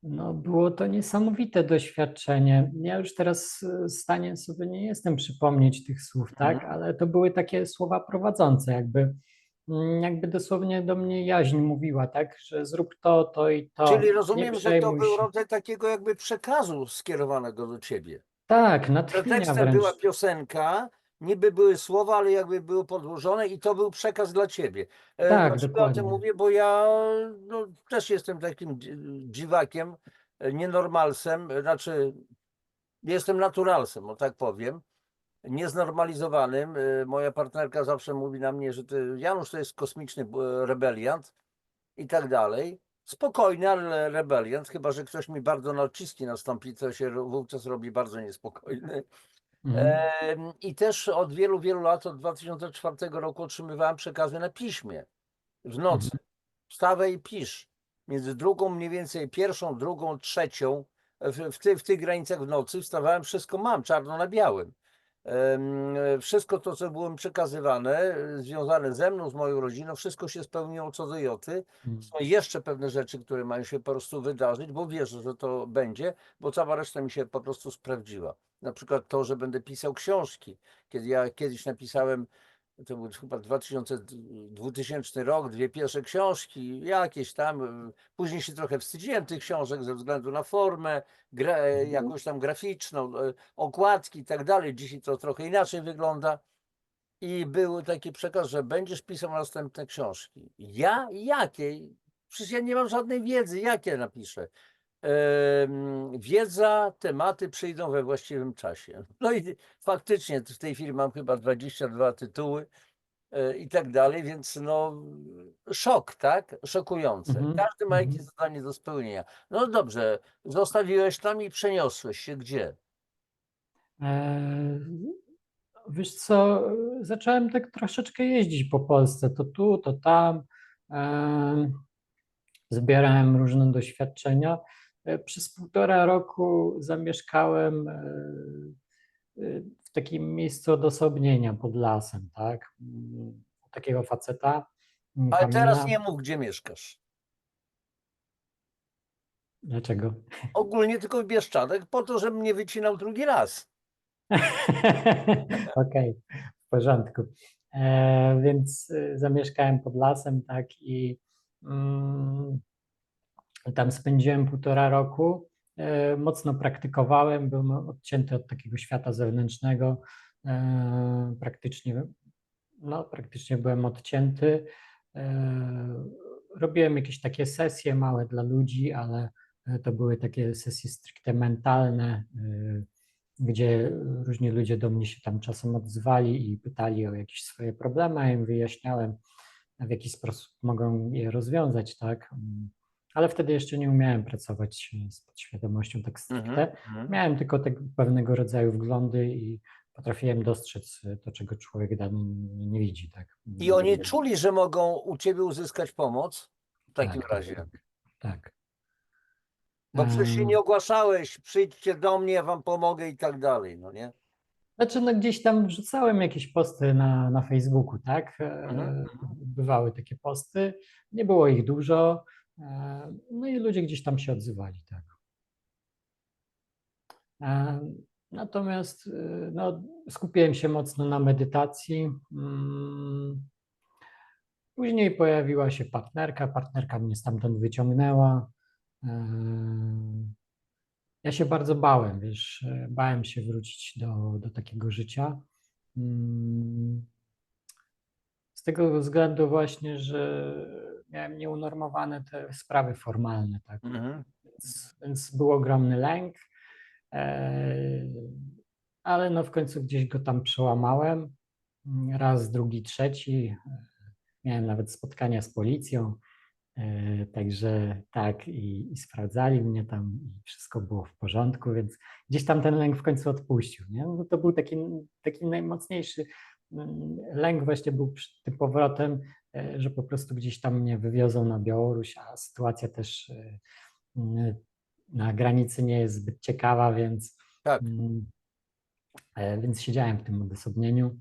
Speaker 2: No, było to niesamowite doświadczenie. Ja już teraz w stanie sobie nie jestem przypomnieć tych słów,
Speaker 1: Mhm.
Speaker 2: tak, ale to były takie słowa prowadzące, jakby jakby dosłownie do mnie jaźń mówiła, tak, że zrób to i
Speaker 1: Czyli
Speaker 2: to, nie
Speaker 1: rozumiem, że to
Speaker 2: przejmuj
Speaker 1: był
Speaker 2: się.
Speaker 1: rodzaj takiego jakby przekazu skierowanego do ciebie.
Speaker 2: Tak, natchnienia
Speaker 1: Pretekstem była
Speaker 2: wręcz.
Speaker 1: piosenka, niby były słowa, ale jakby były podłożone i to był przekaz dla ciebie.
Speaker 2: Tak,
Speaker 1: Dlaczego o tym
Speaker 2: dokładnie.
Speaker 1: mówię? Bo ja no, też jestem takim dziwakiem, nienormalsem, znaczy jestem naturalsem, o tak powiem, nieznormalizowanym. Moja partnerka zawsze mówi na mnie, że Janusz to jest kosmiczny rebeliant i tak dalej. Spokojny, ale rebeliant, chyba że ktoś mi bardzo naciski nastąpi, to się wówczas robi bardzo niespokojny.
Speaker 2: Mhm.
Speaker 1: I też od wielu, wielu lat, od 2004 roku otrzymywałem przekazy na piśmie w nocy.
Speaker 2: Mhm.
Speaker 1: Wstawaj i pisz. Między drugą, mniej więcej pierwszą, drugą, trzecią, w tych granicach w nocy wstawałem, wszystko mam, czarno na białym. Wszystko to, co było mi przekazywane, związane ze mną, z moją rodziną, wszystko się spełniło co do joty.
Speaker 2: Mhm.
Speaker 1: Są jeszcze pewne rzeczy, które mają się po prostu wydarzyć, bo wierzę, że to będzie, bo cała reszta mi się po prostu sprawdziła. Na przykład to, że będę pisał książki. Kiedy ja kiedyś napisałem, to był chyba 2000 rok, dwie pierwsze książki, jakieś tam. Później się trochę wstydziłem tych książek ze względu na formę, jakąś tam graficzną, okładki i tak dalej. Dzisiaj to trochę inaczej wygląda. I był taki przekaz, że będziesz pisał następne książki. Ja? Jakie? Przecież ja nie mam żadnej wiedzy. Jakie napiszę? Wiedza, tematy przyjdą we właściwym czasie. No i faktycznie w tej chwili mam chyba 22 tytuły i tak dalej, więc no szok, tak? Szokujące.
Speaker 2: Mhm.
Speaker 1: Każdy ma jakieś
Speaker 2: Mhm.
Speaker 1: zadanie do spełnienia. No dobrze, zostawiłeś tam i przeniosłeś się gdzie?
Speaker 2: E, Wiesz co, zacząłem tak troszeczkę jeździć po Polsce, to tu, to tam. Zbierałem różne doświadczenia. Przez 1,5 roku zamieszkałem w takim miejscu odosobnienia pod lasem, tak? U takiego faceta,
Speaker 1: Ale teraz
Speaker 2: Kamila.
Speaker 1: nie mów, gdzie mieszkasz.
Speaker 2: Dlaczego?
Speaker 1: Ogólnie tylko w Bieszczadach, po to, żebym nie wycinał drugi raz.
Speaker 2: Okej, w porządku. Więc zamieszkałem pod lasem, tak, i mm, tam spędziłem 1,5 roku. Mocno praktykowałem, byłem odcięty od takiego świata zewnętrznego. Praktycznie, no, praktycznie byłem odcięty. Robiłem jakieś takie sesje małe dla ludzi, ale to były takie sesje stricte mentalne, gdzie różni ludzie do mnie się tam czasem odzwali i pytali o jakieś swoje problemy, a ja im wyjaśniałem, w jaki sposób mogą je rozwiązać, tak? Ale wtedy jeszcze nie umiałem pracować z podświadomością tak
Speaker 1: Mhm,
Speaker 2: stricte.
Speaker 1: mhm.
Speaker 2: Miałem tylko te pewnego rodzaju wglądy i potrafiłem dostrzec to, czego człowiek dany nie widzi, tak?
Speaker 1: I oni czuli, że mogą u ciebie uzyskać pomoc w takim
Speaker 2: Tak, tak,
Speaker 1: razie.
Speaker 2: tak, tak.
Speaker 1: Bo przecież się nie ogłaszałeś, przyjdźcie do mnie, ja wam pomogę i tak dalej, no nie?
Speaker 2: Znaczy, no gdzieś tam wrzucałem jakieś posty na Facebooku, tak?
Speaker 1: Mhm, mhm.
Speaker 2: Bywały takie posty, nie było ich dużo, no i ludzie gdzieś tam się odzywali, tak. E, Natomiast no, skupiłem się mocno na medytacji. Później pojawiła się partnerka mnie stamtąd wyciągnęła. E, Ja się bardzo bałem, wiesz, bałem się wrócić do takiego życia. Mm, Z tego względu właśnie, że miałem nieunormowane te sprawy formalne, tak.
Speaker 1: Mhm.
Speaker 2: Więc był ogromny lęk, e, ale no w końcu gdzieś go tam przełamałem. Raz, drugi, trzeci. Miałem nawet spotkania z policją, także tak, i sprawdzali mnie tam i wszystko było w porządku, więc gdzieś tam ten lęk w końcu odpuścił, nie? No to był taki najmocniejszy lęk właśnie był przed tym powrotem, że po prostu gdzieś tam mnie wywiozą na Białoruś, a sytuacja też na granicy nie jest zbyt ciekawa,
Speaker 1: Tak.
Speaker 2: mm, więc siedziałem w tym odosobnieniu.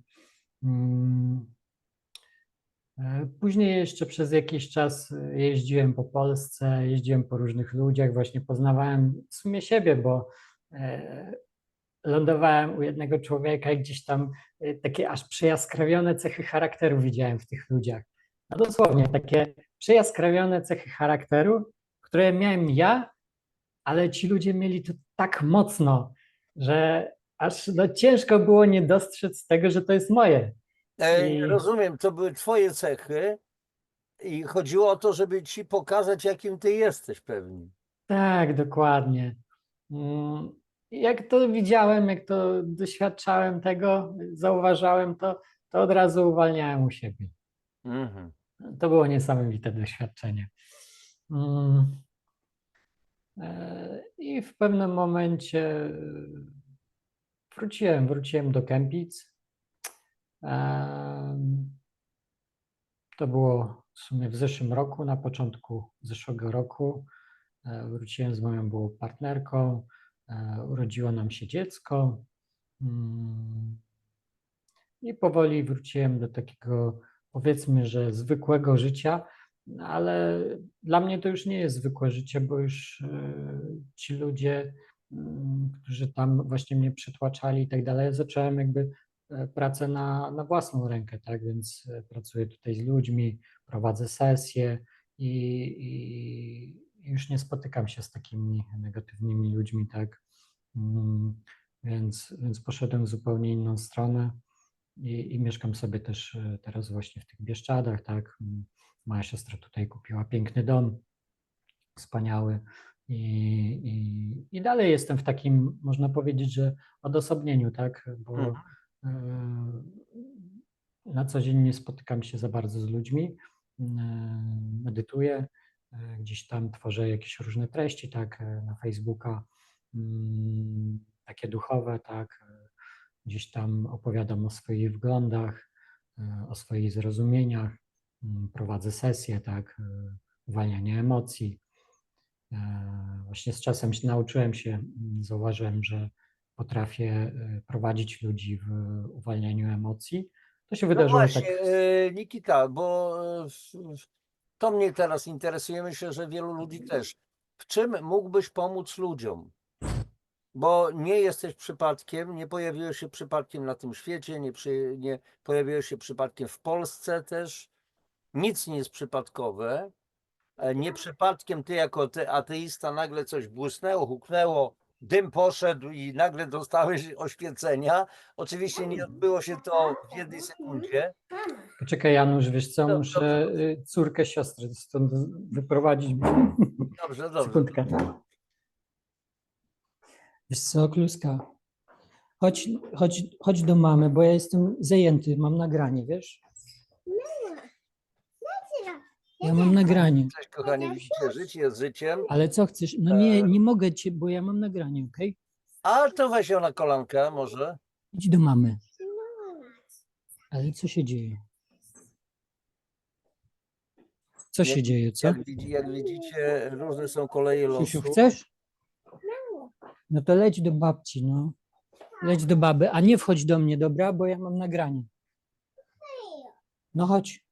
Speaker 2: Mm, Później jeszcze przez jakiś czas jeździłem po Polsce, jeździłem po różnych ludziach, właśnie poznawałem w sumie siebie, bo lądowałem u jednego człowieka i gdzieś tam takie aż przejaskrawione cechy charakteru widziałem w tych ludziach. No dosłownie, takie przejaskrawione cechy charakteru, które miałem ja, ale ci ludzie mieli to tak mocno, że aż no, ciężko było nie dostrzec tego, że to jest moje. I
Speaker 1: Rozumiem, to były twoje cechy i chodziło o to, żeby ci pokazać, jakim ty jesteś pewnie.
Speaker 2: tak, dokładnie. Jak to widziałem, jak to doświadczałem tego, zauważałem to, to od razu uwalniałem u siebie.
Speaker 1: Mhm.
Speaker 2: To było niesamowite doświadczenie. Mm, I w pewnym momencie wróciłem do Kępic. To było w sumie w zeszłym roku, na początku zeszłego roku. Wróciłem z moją byłą partnerką, urodziło nam się dziecko. Mm, I powoli wróciłem do takiego, powiedzmy, że zwykłego życia, ale dla mnie to już nie jest zwykłe życie, bo już ci ludzie, którzy tam właśnie mnie przytłaczali i tak dalej, zacząłem jakby pracę na własną rękę, tak? Więc pracuję tutaj z ludźmi, prowadzę sesje i już nie spotykam się z takimi negatywnymi ludźmi, tak? Mm, więc poszedłem w zupełnie inną stronę i mieszkam sobie też teraz właśnie w tych Bieszczadach, tak. Moja siostra tutaj kupiła piękny dom, wspaniały i dalej jestem w takim, można powiedzieć, że odosobnieniu, tak, bo
Speaker 1: Mhm.
Speaker 2: na co dzień nie spotykam się za bardzo z ludźmi, medytuję, gdzieś tam tworzę jakieś różne treści, tak, na Facebooka, takie duchowe, tak, gdzieś tam opowiadam o swoich wglądach, o swoich zrozumieniach, prowadzę sesje, tak, uwalnianie emocji. Właśnie z czasem nauczyłem się, zauważyłem, że potrafię prowadzić ludzi w uwalnianiu emocji. To się
Speaker 1: No
Speaker 2: wydarzyło
Speaker 1: właśnie,
Speaker 2: tak,
Speaker 1: Nikita, bo to mnie teraz interesuje, myślę, że wielu ludzi też. W czym mógłbyś pomóc ludziom? Bo nie jesteś przypadkiem, nie pojawiłeś się przypadkiem na tym świecie, nie pojawiłeś się przypadkiem w Polsce też. Nic nie jest przypadkowe. Nie przypadkiem ty jako ateista nagle coś błysnęło, huknęło, dym poszedł i nagle dostałeś oświecenia. Oczywiście nie odbyło się to w jednej sekundzie.
Speaker 2: poczekaj Janusz, wiesz co,
Speaker 1: Dobrze,
Speaker 2: muszę córkę siostry stąd wyprowadzić.
Speaker 1: dobrze, dobrze.
Speaker 2: Sekundkę. Wiesz co, Kluska, chodź do mamy, bo ja jestem zajęty, mam nagranie, wiesz? Ja mam nagranie.
Speaker 1: Cześć kochani, widzicie, życie jest życiem.
Speaker 2: Ale co chcesz? No nie, nie mogę cię, bo ja mam nagranie, okej?
Speaker 1: A to weź ją na kolankę może.
Speaker 2: Idź do mamy. Ale co się dzieje? Co
Speaker 1: Jak,
Speaker 2: się dzieje, co?
Speaker 1: jak widzicie, różne są koleje
Speaker 2: Siusiu,
Speaker 1: losu.
Speaker 2: chcesz? No to leć do babci, no. Leć do baby, a nie wchodź do mnie, dobra? Bo ja mam nagranie. No chodź.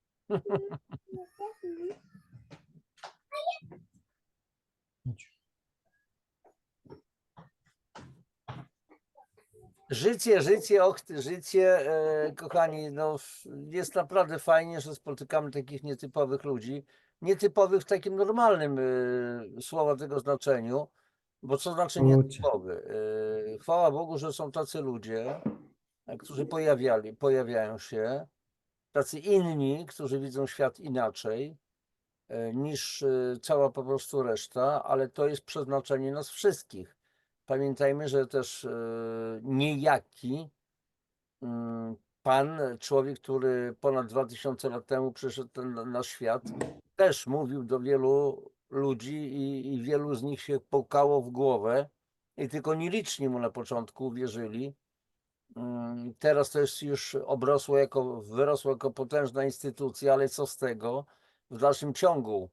Speaker 2: Chodź.
Speaker 1: Życie, och, ty, życie, kochani, no jest naprawdę fajnie, że spotykamy takich nietypowych ludzi. Nietypowych w takim normalnym słowa tego znaczeniu, bo co znaczy
Speaker 2: Kurczę.
Speaker 1: nietypowy? Chwała Bogu, że są tacy ludzie, którzy pojawiają się, tacy inni, którzy widzą świat inaczej niż cała po prostu reszta, ale to jest przeznaczenie nas wszystkich. Pamiętajmy, że też niejaki pan, człowiek, który ponad 2000 lat temu przyszedł na świat, też mówił do wielu ludzi i wielu z nich się pukało w głowę i tylko nieliczni mu na początku uwierzyli. Teraz to jest już wyrosło jako potężna instytucja, ale co z tego? W dalszym ciągu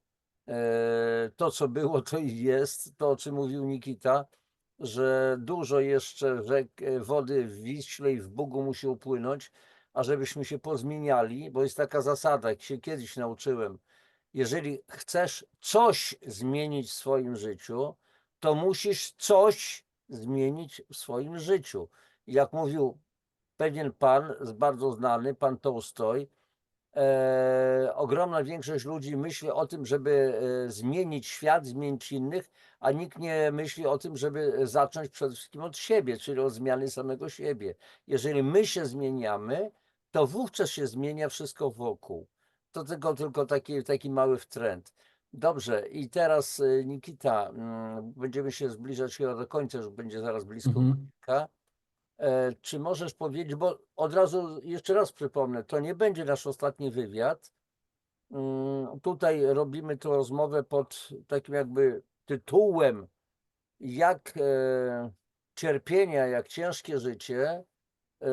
Speaker 1: to, co było, to i jest, to o czym mówił Nikita, że dużo jeszcze wody w Wiśle i w Bugu musi upłynąć, a żebyśmy się pozmieniali, bo jest taka zasada, jak się kiedyś nauczyłem, jeżeli chcesz coś zmienić w swoim życiu, to musisz coś zmienić w swoim życiu. I jak mówił pewien pan, bardzo znany, pan Tołstoj, Ogromna większość ludzi myśli o tym, żeby zmienić świat, zmienić innych, a nikt nie myśli o tym, żeby zacząć przede wszystkim od siebie, czyli od zmiany samego siebie. Jeżeli my się zmieniamy, to wówczas się zmienia wszystko wokół. To tylko taki mały wtręt. Dobrze, i teraz Nikita, będziemy się zbliżać chyba do końca, już będzie zaraz blisko
Speaker 2: Mhm.
Speaker 1: godzinka. Czy możesz powiedzieć, bo od razu jeszcze raz przypomnę, to nie będzie nasz ostatni wywiad. Tutaj robimy tę rozmowę pod takim jakby tytułem, jak cierpienia, jak ciężkie życie e,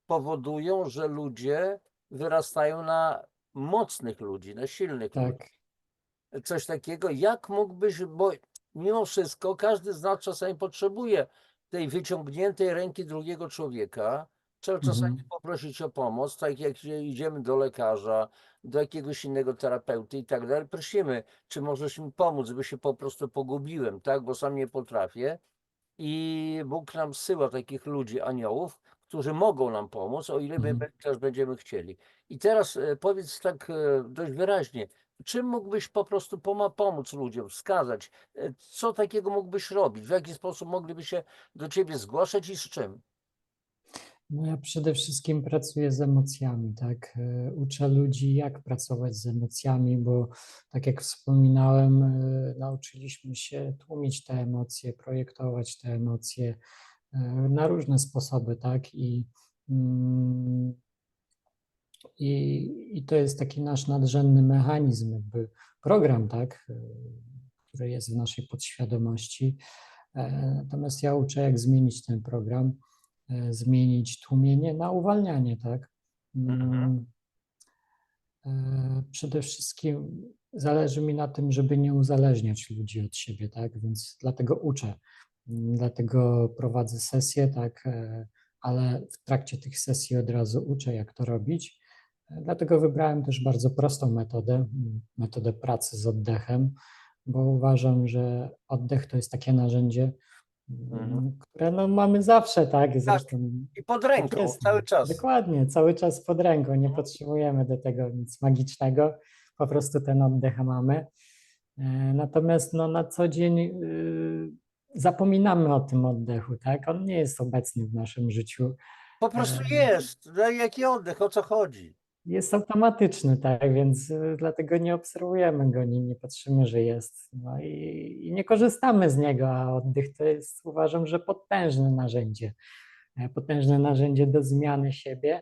Speaker 1: powodują, że ludzie wyrastają na mocnych ludzi, na silnych ludzi.
Speaker 2: Tak.
Speaker 1: Coś takiego, jak mógłbyś, bo mimo wszystko każdy z nas czasami potrzebuje tej wyciągniętej ręki drugiego człowieka. Trzeba czasami
Speaker 2: Mhm.
Speaker 1: poprosić o pomoc, tak jak idziemy do lekarza, do jakiegoś innego terapeuty i tak dalej. Prosimy, czy możesz mi pomóc, bo się po prostu pogubiłem, tak, bo sam nie potrafię. I Bóg nam zsyła takich ludzi, aniołów, którzy mogą nam pomóc, o ile my
Speaker 2: Mhm.
Speaker 1: też będziemy chcieli. I teraz powiedz tak dość wyraźnie, czym mógłbyś po prostu pomóc ludziom, wskazać, co takiego mógłbyś robić, w jaki sposób mogliby się do ciebie zgłaszać i z czym?
Speaker 2: No ja przede wszystkim pracuję z emocjami, tak? Uczę ludzi, jak pracować z emocjami, bo tak jak wspominałem, nauczyliśmy się tłumić te emocje, projektować te emocje na różne sposoby, tak? Mm, I to jest taki nasz nadrzędny mechanizm, jakby program, tak? Który jest w naszej podświadomości. Natomiast ja uczę, jak zmienić ten program, zmienić tłumienie na uwalnianie, tak?
Speaker 1: Mhm.
Speaker 2: Mm, Przede wszystkim zależy mi na tym, żeby nie uzależniać ludzi od siebie, tak? Więc dlatego uczę, dlatego prowadzę sesje, tak? Ale w trakcie tych sesji od razu uczę, jak to robić. Dlatego wybrałem też bardzo prostą metodę, metodę pracy z oddechem, bo uważam, że oddech to jest takie narzędzie,
Speaker 1: Mhm.
Speaker 2: które no mamy zawsze, tak?
Speaker 1: Tak,
Speaker 2: Zresztą
Speaker 1: i pod
Speaker 2: tak
Speaker 1: ręką,
Speaker 2: jest.
Speaker 1: cały czas.
Speaker 2: Dokładnie, cały czas pod ręką, nie
Speaker 1: Mhm.
Speaker 2: potrzebujemy do tego nic magicznego, po prostu ten oddech mamy. Natomiast no, na co dzień zapominamy o tym oddechu, tak? On nie jest obecny w naszym życiu.
Speaker 1: Po prostu
Speaker 2: E,
Speaker 1: jest. Daj jaki oddech, o co chodzi?
Speaker 2: Jest automatyczny, tak? Więc dlatego nie obserwujemy go, nie patrzymy, że jest. No i nie korzystamy z niego, a oddech to jest, uważam, że potężne narzędzie do zmiany siebie,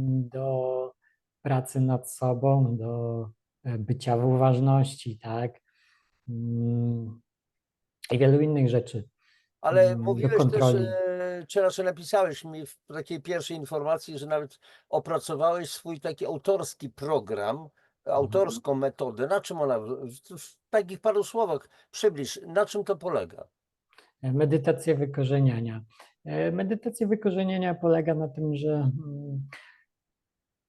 Speaker 2: do pracy nad sobą, do bycia w uważności, tak? Mm, I wielu innych rzeczy,
Speaker 1: Ale
Speaker 2: do
Speaker 1: mówiłeś też,
Speaker 2: kontroli.
Speaker 1: czy raczej napisałeś mi w takiej pierwszej informacji, że nawet opracowałeś swój taki autorski program,
Speaker 2: Mhm.
Speaker 1: autorską metodę. Na czym ona, w takich paru słowach przybliż, na czym to polega?
Speaker 2: Medytacja wykorzeniania. Medytacja wykorzeniania polega na tym, że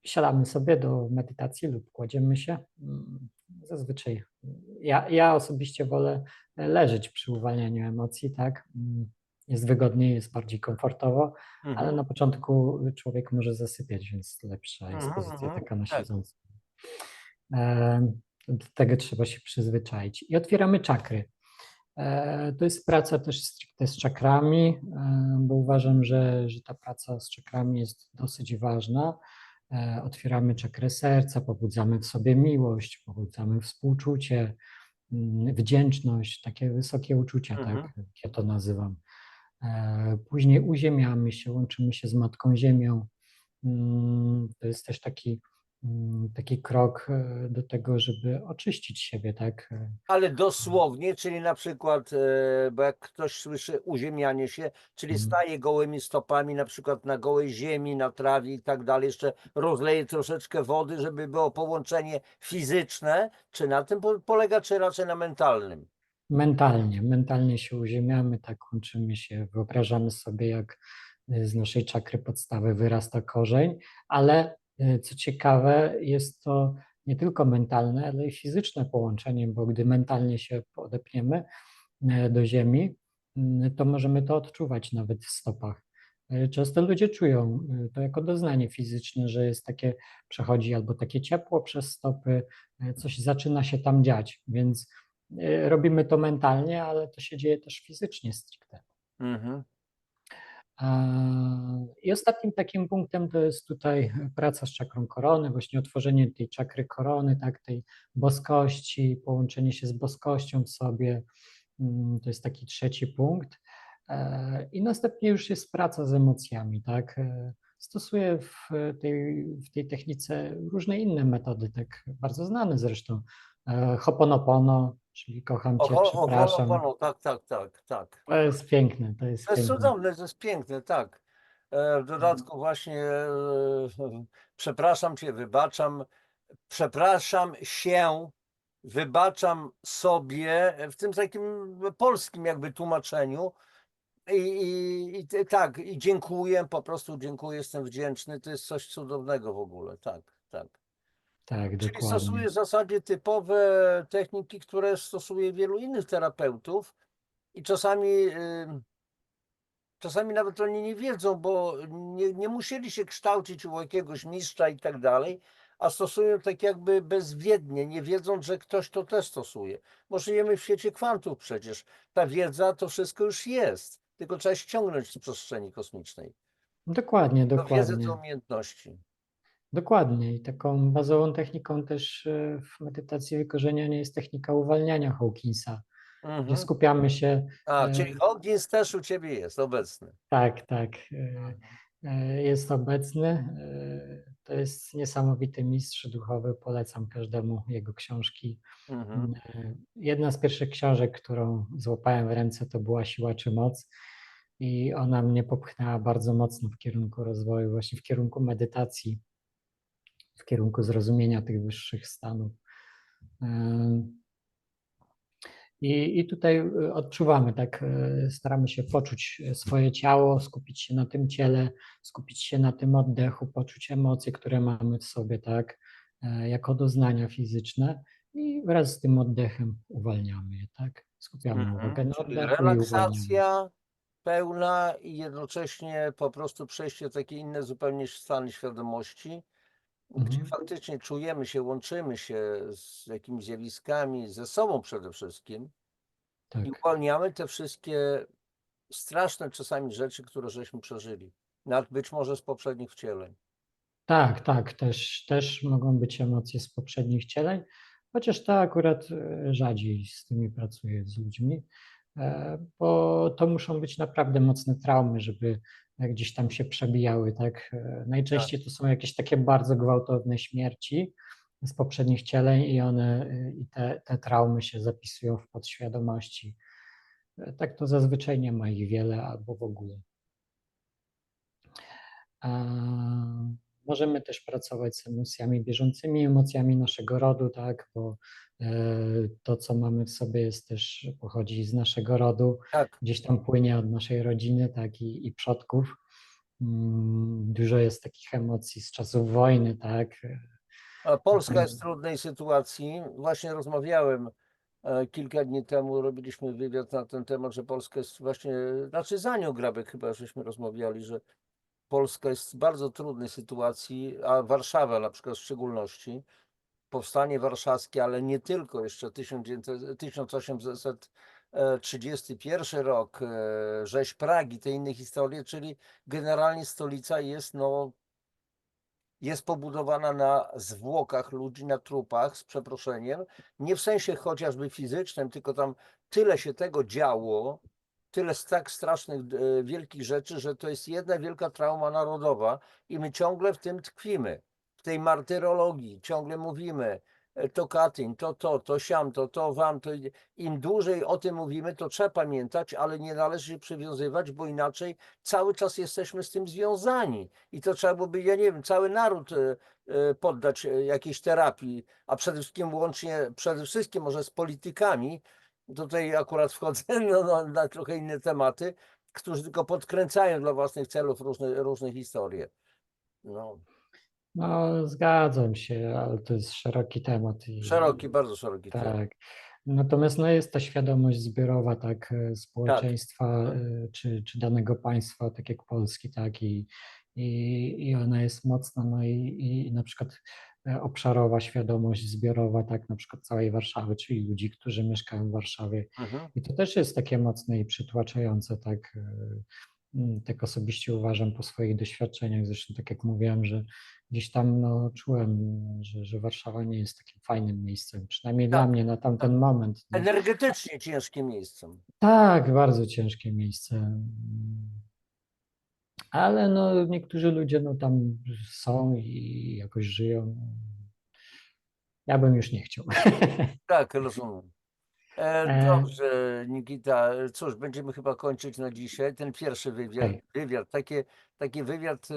Speaker 2: siadamy sobie do medytacji lub kładziemy się. Zazwyczaj ja osobiście wolę leżeć przy uwalnianiu emocji, tak? Jest wygodniej, jest bardziej komfortowo, ale
Speaker 1: Mhm,
Speaker 2: na początku człowiek może zasypiać, więc lepsza jest
Speaker 1: mhm,
Speaker 2: pozycja
Speaker 1: mhm.
Speaker 2: taka na
Speaker 1: Tak,
Speaker 2: siedząco. Do tego trzeba się przyzwyczaić. I otwieramy czakry. To jest praca też stricte z czakrami, bo uważam, że ta praca z czakrami jest dosyć ważna. Otwieramy czakrę serca, pobudzamy w sobie miłość, pobudzamy współczucie, wdzięczność, takie wysokie uczucia, tak
Speaker 1: mhm.
Speaker 2: jak ja to nazywam. Później uziemiamy się, łączymy się z Matką Ziemią. To jest też taki krok do tego, żeby oczyścić siebie, tak?
Speaker 1: Ale dosłownie, czyli na przykład, bo jak ktoś słyszy uziemianie się, czyli
Speaker 2: Mm,
Speaker 1: staje gołymi stopami na przykład na gołej ziemi, na trawie i tak dalej, jeszcze rozleje troszeczkę wody, żeby było połączenie fizyczne, czy na tym polega, czy raczej na mentalnym?
Speaker 2: Mentalnie się uziemiamy, tak łączymy się, wyobrażamy sobie, jak z naszej czakry podstawy wyrasta korzeń, ale co ciekawe, jest to nie tylko mentalne, ale i fizyczne połączenie, bo gdy mentalnie się podepniemy do ziemi, to możemy to odczuwać nawet w stopach. Często ludzie czują to jako doznanie fizyczne, że jest takie, przechodzi albo takie ciepło przez stopy, coś zaczyna się tam dziać, więc robimy to mentalnie, ale to się dzieje też fizycznie stricte.
Speaker 1: Mhm.
Speaker 2: I ostatnim takim punktem to jest tutaj praca z czakrą korony, właśnie otworzenie tej czakry korony, tak, tej boskości, połączenie się z boskością w sobie. To jest taki trzeci punkt. I następnie już jest praca z emocjami, tak. Stosuję w tej technice różne inne metody, tak bardzo znane zresztą. Hoponopono, czyli kocham cię,
Speaker 1: O
Speaker 2: przepraszam.
Speaker 1: Ho'oponopono, tak, tak, tak, tak.
Speaker 2: To jest piękne, to jest
Speaker 1: To jest
Speaker 2: piękne.
Speaker 1: cudowne, to jest piękne, tak. W dodatku właśnie przepraszam cię, wybaczam, przepraszam się, wybaczam sobie w tym takim polskim jakby tłumaczeniu. Tak, i dziękuję, po prostu dziękuję, jestem wdzięczny. To jest coś cudownego w ogóle, tak, tak.
Speaker 2: Tak,
Speaker 1: Czyli
Speaker 2: dokładnie.
Speaker 1: stosuję w zasadzie typowe techniki, które stosuje wielu innych terapeutów i czasami nawet oni nie wiedzą, bo nie musieli się kształcić u jakiegoś mistrza i tak dalej, a stosują tak jakby bezwiednie, nie wiedząc, że ktoś to też stosuje. Bo żyjemy w świecie kwantów przecież. Ta wiedza to wszystko już jest, tylko trzeba ściągnąć z przestrzeni kosmicznej.
Speaker 2: Dokładnie,
Speaker 1: To wiedzę, to
Speaker 2: dokładnie.
Speaker 1: umiejętności.
Speaker 2: Dokładnie. I taką bazową techniką też w medytacji wykorzeniania jest technika uwalniania Hawkinsa, gdzie
Speaker 1: Mhm.
Speaker 2: skupiamy się.
Speaker 1: A,
Speaker 2: e,
Speaker 1: czyli Hawkins też u ciebie jest obecny.
Speaker 2: Tak, tak.
Speaker 1: Mhm.
Speaker 2: Jest obecny. To jest niesamowity mistrz duchowy. Polecam każdemu jego książki.
Speaker 1: Mhm.
Speaker 2: Jedna z pierwszych książek, którą złapałem w ręce, to była Siła czy Moc. I ona mnie popchnęła bardzo mocno w kierunku rozwoju, właśnie w kierunku medytacji, w kierunku zrozumienia tych wyższych stanów. I tutaj odczuwamy, tak, staramy się poczuć swoje ciało, skupić się na tym ciele, skupić się na tym oddechu, poczuć emocje, które mamy w sobie, tak, jako doznania fizyczne i wraz z tym oddechem uwalniamy je, tak. Skupiamy uwagę
Speaker 1: Mhm.
Speaker 2: na
Speaker 1: Czyli
Speaker 2: oddechu i uwalniamy.
Speaker 1: relaksacja pełna i jednocześnie po prostu przejście w takie inne zupełnie stany świadomości, gdzie
Speaker 2: Mhm,
Speaker 1: faktycznie czujemy się, łączymy się z jakimiś zjawiskami, ze sobą przede wszystkim i
Speaker 2: tak.
Speaker 1: uwalniamy te wszystkie straszne czasami rzeczy, które żeśmy przeżyli, nawet być może z poprzednich wcieleń.
Speaker 2: Tak, tak, też mogą być emocje z poprzednich wcieleń, chociaż to akurat rzadziej z tymi pracuję z ludźmi, bo to muszą być naprawdę mocne traumy, żeby gdzieś tam się przebijały, tak.
Speaker 1: Tak.
Speaker 2: Najczęściej to są jakieś takie bardzo gwałtowne śmierci z poprzednich wcieleń i one, i te traumy się zapisują w podświadomości. Tak to zazwyczaj nie ma ich wiele albo w ogóle. A możemy też pracować z emocjami bieżącymi, emocjami naszego rodu, tak, bo to, co mamy w sobie, jest też pochodzi z naszego rodu,
Speaker 1: Tak.
Speaker 2: gdzieś tam płynie od naszej rodziny, tak, i przodków. Dużo jest takich emocji z czasów wojny, tak.
Speaker 1: A Polska jest w trudnej sytuacji. Właśnie rozmawiałem kilka dni temu, robiliśmy wywiad na ten temat, że Polska jest właśnie, znaczy za nią Grabek chyba żeśmy rozmawiali, że Polska jest w bardzo trudnej sytuacji, a Warszawa na przykład w szczególności. Powstanie warszawskie, ale nie tylko, jeszcze 1831 rok, rzeź Pragi, te inne historie, czyli generalnie stolica jest, no, jest pobudowana na zwłokach ludzi, na trupach, z przeproszeniem, nie w sensie chociażby fizycznym, tylko tam tyle się tego działo, tyle tak strasznych, wielkich rzeczy, że to jest jedna wielka trauma narodowa i my ciągle w tym tkwimy, w tej martyrologii, ciągle mówimy, to Katyń, to siam, to wam, to im dłużej o tym mówimy, to trzeba pamiętać, ale nie należy się przywiązywać, bo inaczej cały czas jesteśmy z tym związani i to trzeba byłoby, ja nie wiem, cały naród poddać jakiejś terapii, a przede wszystkim może z politykami, tutaj akurat wchodzę no, na trochę inne tematy, którzy tylko podkręcają dla własnych celów różne historie. No,
Speaker 2: No, zgadzam się, ale to jest szeroki temat i
Speaker 1: bardzo szeroki temat.
Speaker 2: tak. Natomiast no, jest ta świadomość zbiorowa, tak,
Speaker 1: Tak.
Speaker 2: społeczeństwa czy danego państwa, tak jak Polski, tak, i ona jest mocna, no i na przykład obszarowa świadomość zbiorowa, tak, na przykład całej Warszawy, czyli ludzi, którzy mieszkają w Warszawie.
Speaker 1: Mhm.
Speaker 2: I to też jest takie mocne i przytłaczające, tak. Tak osobiście uważam po swoich doświadczeniach. Zresztą tak jak mówiłem, że gdzieś tam no, czułem, że Warszawa nie jest takim fajnym miejscem, przynajmniej dla
Speaker 1: Tak,
Speaker 2: mnie na
Speaker 1: tak.
Speaker 2: tamten moment. Nie?
Speaker 1: Energetycznie ciężkim miejscem.
Speaker 2: Tak, bardzo ciężkie miejsce. Ale no, niektórzy ludzie no, tam są i jakoś żyją. Ja bym już nie chciał.
Speaker 1: Tak, rozumiem.
Speaker 2: E,
Speaker 1: Dobrze, Nikita. Cóż, będziemy chyba kończyć na dzisiaj. Ten pierwszy wywiad,
Speaker 2: Okej,
Speaker 1: taki wywiad,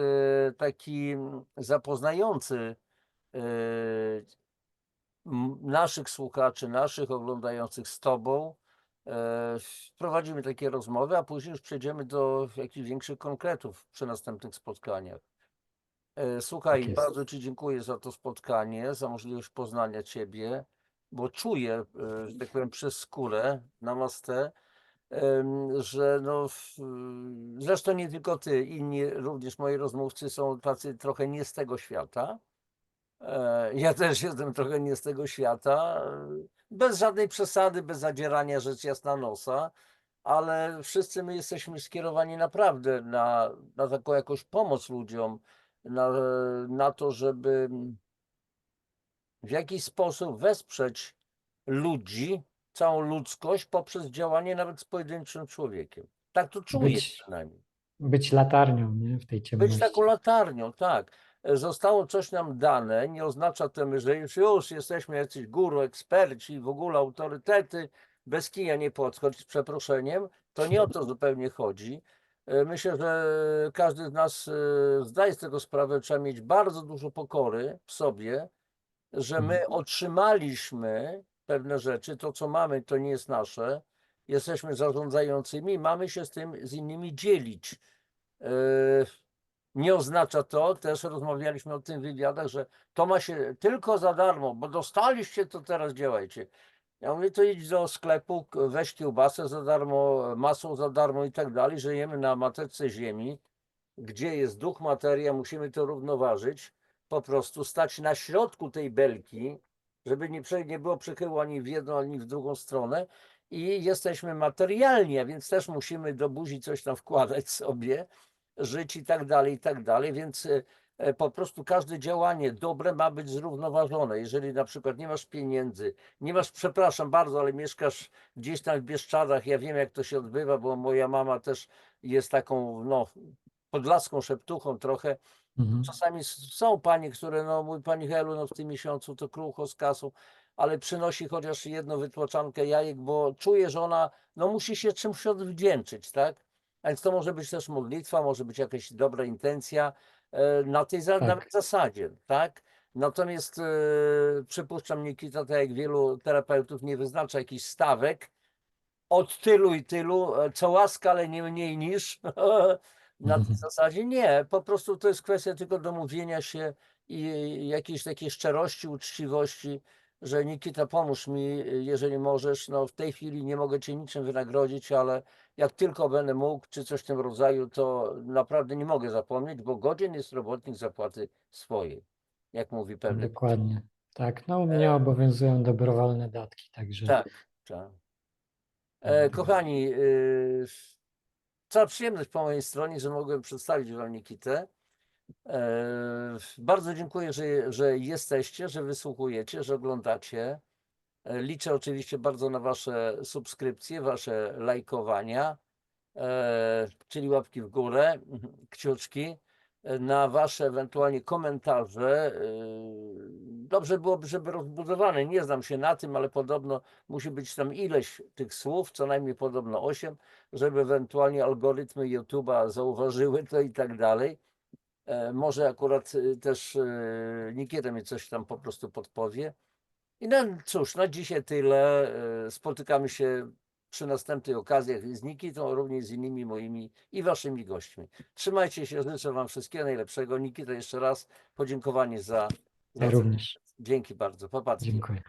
Speaker 1: taki zapoznający e, naszych słuchaczy, naszych oglądających z Tobą. Prowadzimy takie rozmowy, a później już przejdziemy do jakichś większych konkretów przy następnych spotkaniach.
Speaker 2: tak
Speaker 1: Słuchaj,
Speaker 2: jest.
Speaker 1: bardzo Ci dziękuję za to spotkanie, za możliwość poznania Ciebie, bo czuję, że tak powiem, przez skórę, namaste, że no, zresztą nie tylko Ty, inni również moi rozmówcy są tacy trochę nie z tego świata. Ja też jestem trochę nie z tego świata, bez żadnej przesady, bez zadzierania rzecz jasna nosa, ale wszyscy my jesteśmy skierowani naprawdę na taką jakąś pomoc ludziom, na, na to, żeby w jakiś sposób wesprzeć ludzi, całą ludzkość poprzez działanie nawet z pojedynczym człowiekiem. Tak to czuję
Speaker 2: Być,
Speaker 1: przynajmniej.
Speaker 2: być latarnią, nie? W tej
Speaker 1: Być taką
Speaker 2: ciemności.
Speaker 1: latarnią, tak. Zostało coś nam dane, nie oznacza to, że już jesteśmy jacyś guru, eksperci, w ogóle autorytety, bez kija nie podchodź, z przeproszeniem. To nie o to zupełnie chodzi. Myślę, że każdy z nas zdaje z tego sprawę, trzeba mieć bardzo dużo pokory w sobie, że
Speaker 2: Mhm.
Speaker 1: my otrzymaliśmy pewne rzeczy, to co mamy, to nie jest nasze. Jesteśmy zarządzającymi, mamy się z tym z innymi dzielić. Nie oznacza to, też rozmawialiśmy o tym w wywiadach, że to ma się tylko za darmo, bo dostaliście, to teraz działajcie. Ja mówię, to idź do sklepu, weź kiełbasę za darmo, masło za darmo i tak dalej. Żyjemy na mateczce ziemi, gdzie jest duch, materia, musimy to równoważyć. Po prostu stać na środku tej belki, żeby nie było przechyłu ani w jedną, ani w drugą stronę. I jesteśmy materialni, a więc też musimy do buzi coś tam wkładać sobie, żyć i tak dalej, i tak dalej. Więc po prostu każde działanie dobre ma być zrównoważone. Jeżeli na przykład nie masz pieniędzy, nie masz, przepraszam bardzo, ale mieszkasz gdzieś tam w Bieszczadach, ja wiem jak to się odbywa, bo moja mama też jest taką, no, podlaską szeptuchą trochę.
Speaker 2: Mhm.
Speaker 1: Czasami są panie, które, no mój pani Helu, no w tym miesiącu to krucho z kasą, ale przynosi chociaż jedną wytłaczankę jajek, bo czuje, że ona, no musi się czymś odwdzięczyć, tak? A więc to może być też modlitwa, może być jakaś dobra intencja na tej nawet
Speaker 2: Tak.
Speaker 1: zasadzie, tak? Natomiast przypuszczam, Nikita, tak jak wielu terapeutów, nie wyznacza jakichś stawek, od tylu i tylu, co łaska, ale nie mniej niż. Na tej zasadzie nie, po prostu to jest kwestia tylko domówienia się i jakiejś takiej szczerości, uczciwości, że Nikita, pomóż mi, jeżeli możesz. No, w tej chwili nie mogę cię niczym wynagrodzić, ale jak tylko będę mógł, czy coś w tym rodzaju, to naprawdę nie mogę zapomnieć, bo godzien jest robotnik zapłaty swojej, jak mówi pewne przysłowie.
Speaker 2: Dokładnie. Tak, no u mnie
Speaker 1: E,
Speaker 2: obowiązują dobrowolne datki, także
Speaker 1: tak, tak. Kochani, cała przyjemność po mojej stronie, że mogłem przedstawić Wam Nikitę. Bardzo dziękuję, że jesteście, że wysłuchujecie, że oglądacie. Liczę oczywiście bardzo na Wasze subskrypcje, Wasze lajkowania, czyli łapki w górę, kciuczki, na Wasze ewentualnie komentarze. Dobrze byłoby, żeby rozbudowane. Nie znam się na tym, ale podobno musi być tam ileś tych słów, co najmniej podobno 8, żeby ewentualnie algorytmy YouTube'a zauważyły to i tak dalej. Może akurat też Nikita mi coś tam po prostu podpowie. I no cóż, na dzisiaj tyle. Spotykamy się przy następnych okazjach z Nikitą, również z innymi moimi i waszymi gośćmi. Trzymajcie się, życzę wam wszystkiego najlepszego. Nikita, jeszcze raz podziękowanie za
Speaker 2: ja
Speaker 1: cały.
Speaker 2: również
Speaker 1: Dzięki bardzo. Papatki.
Speaker 2: dziękuję.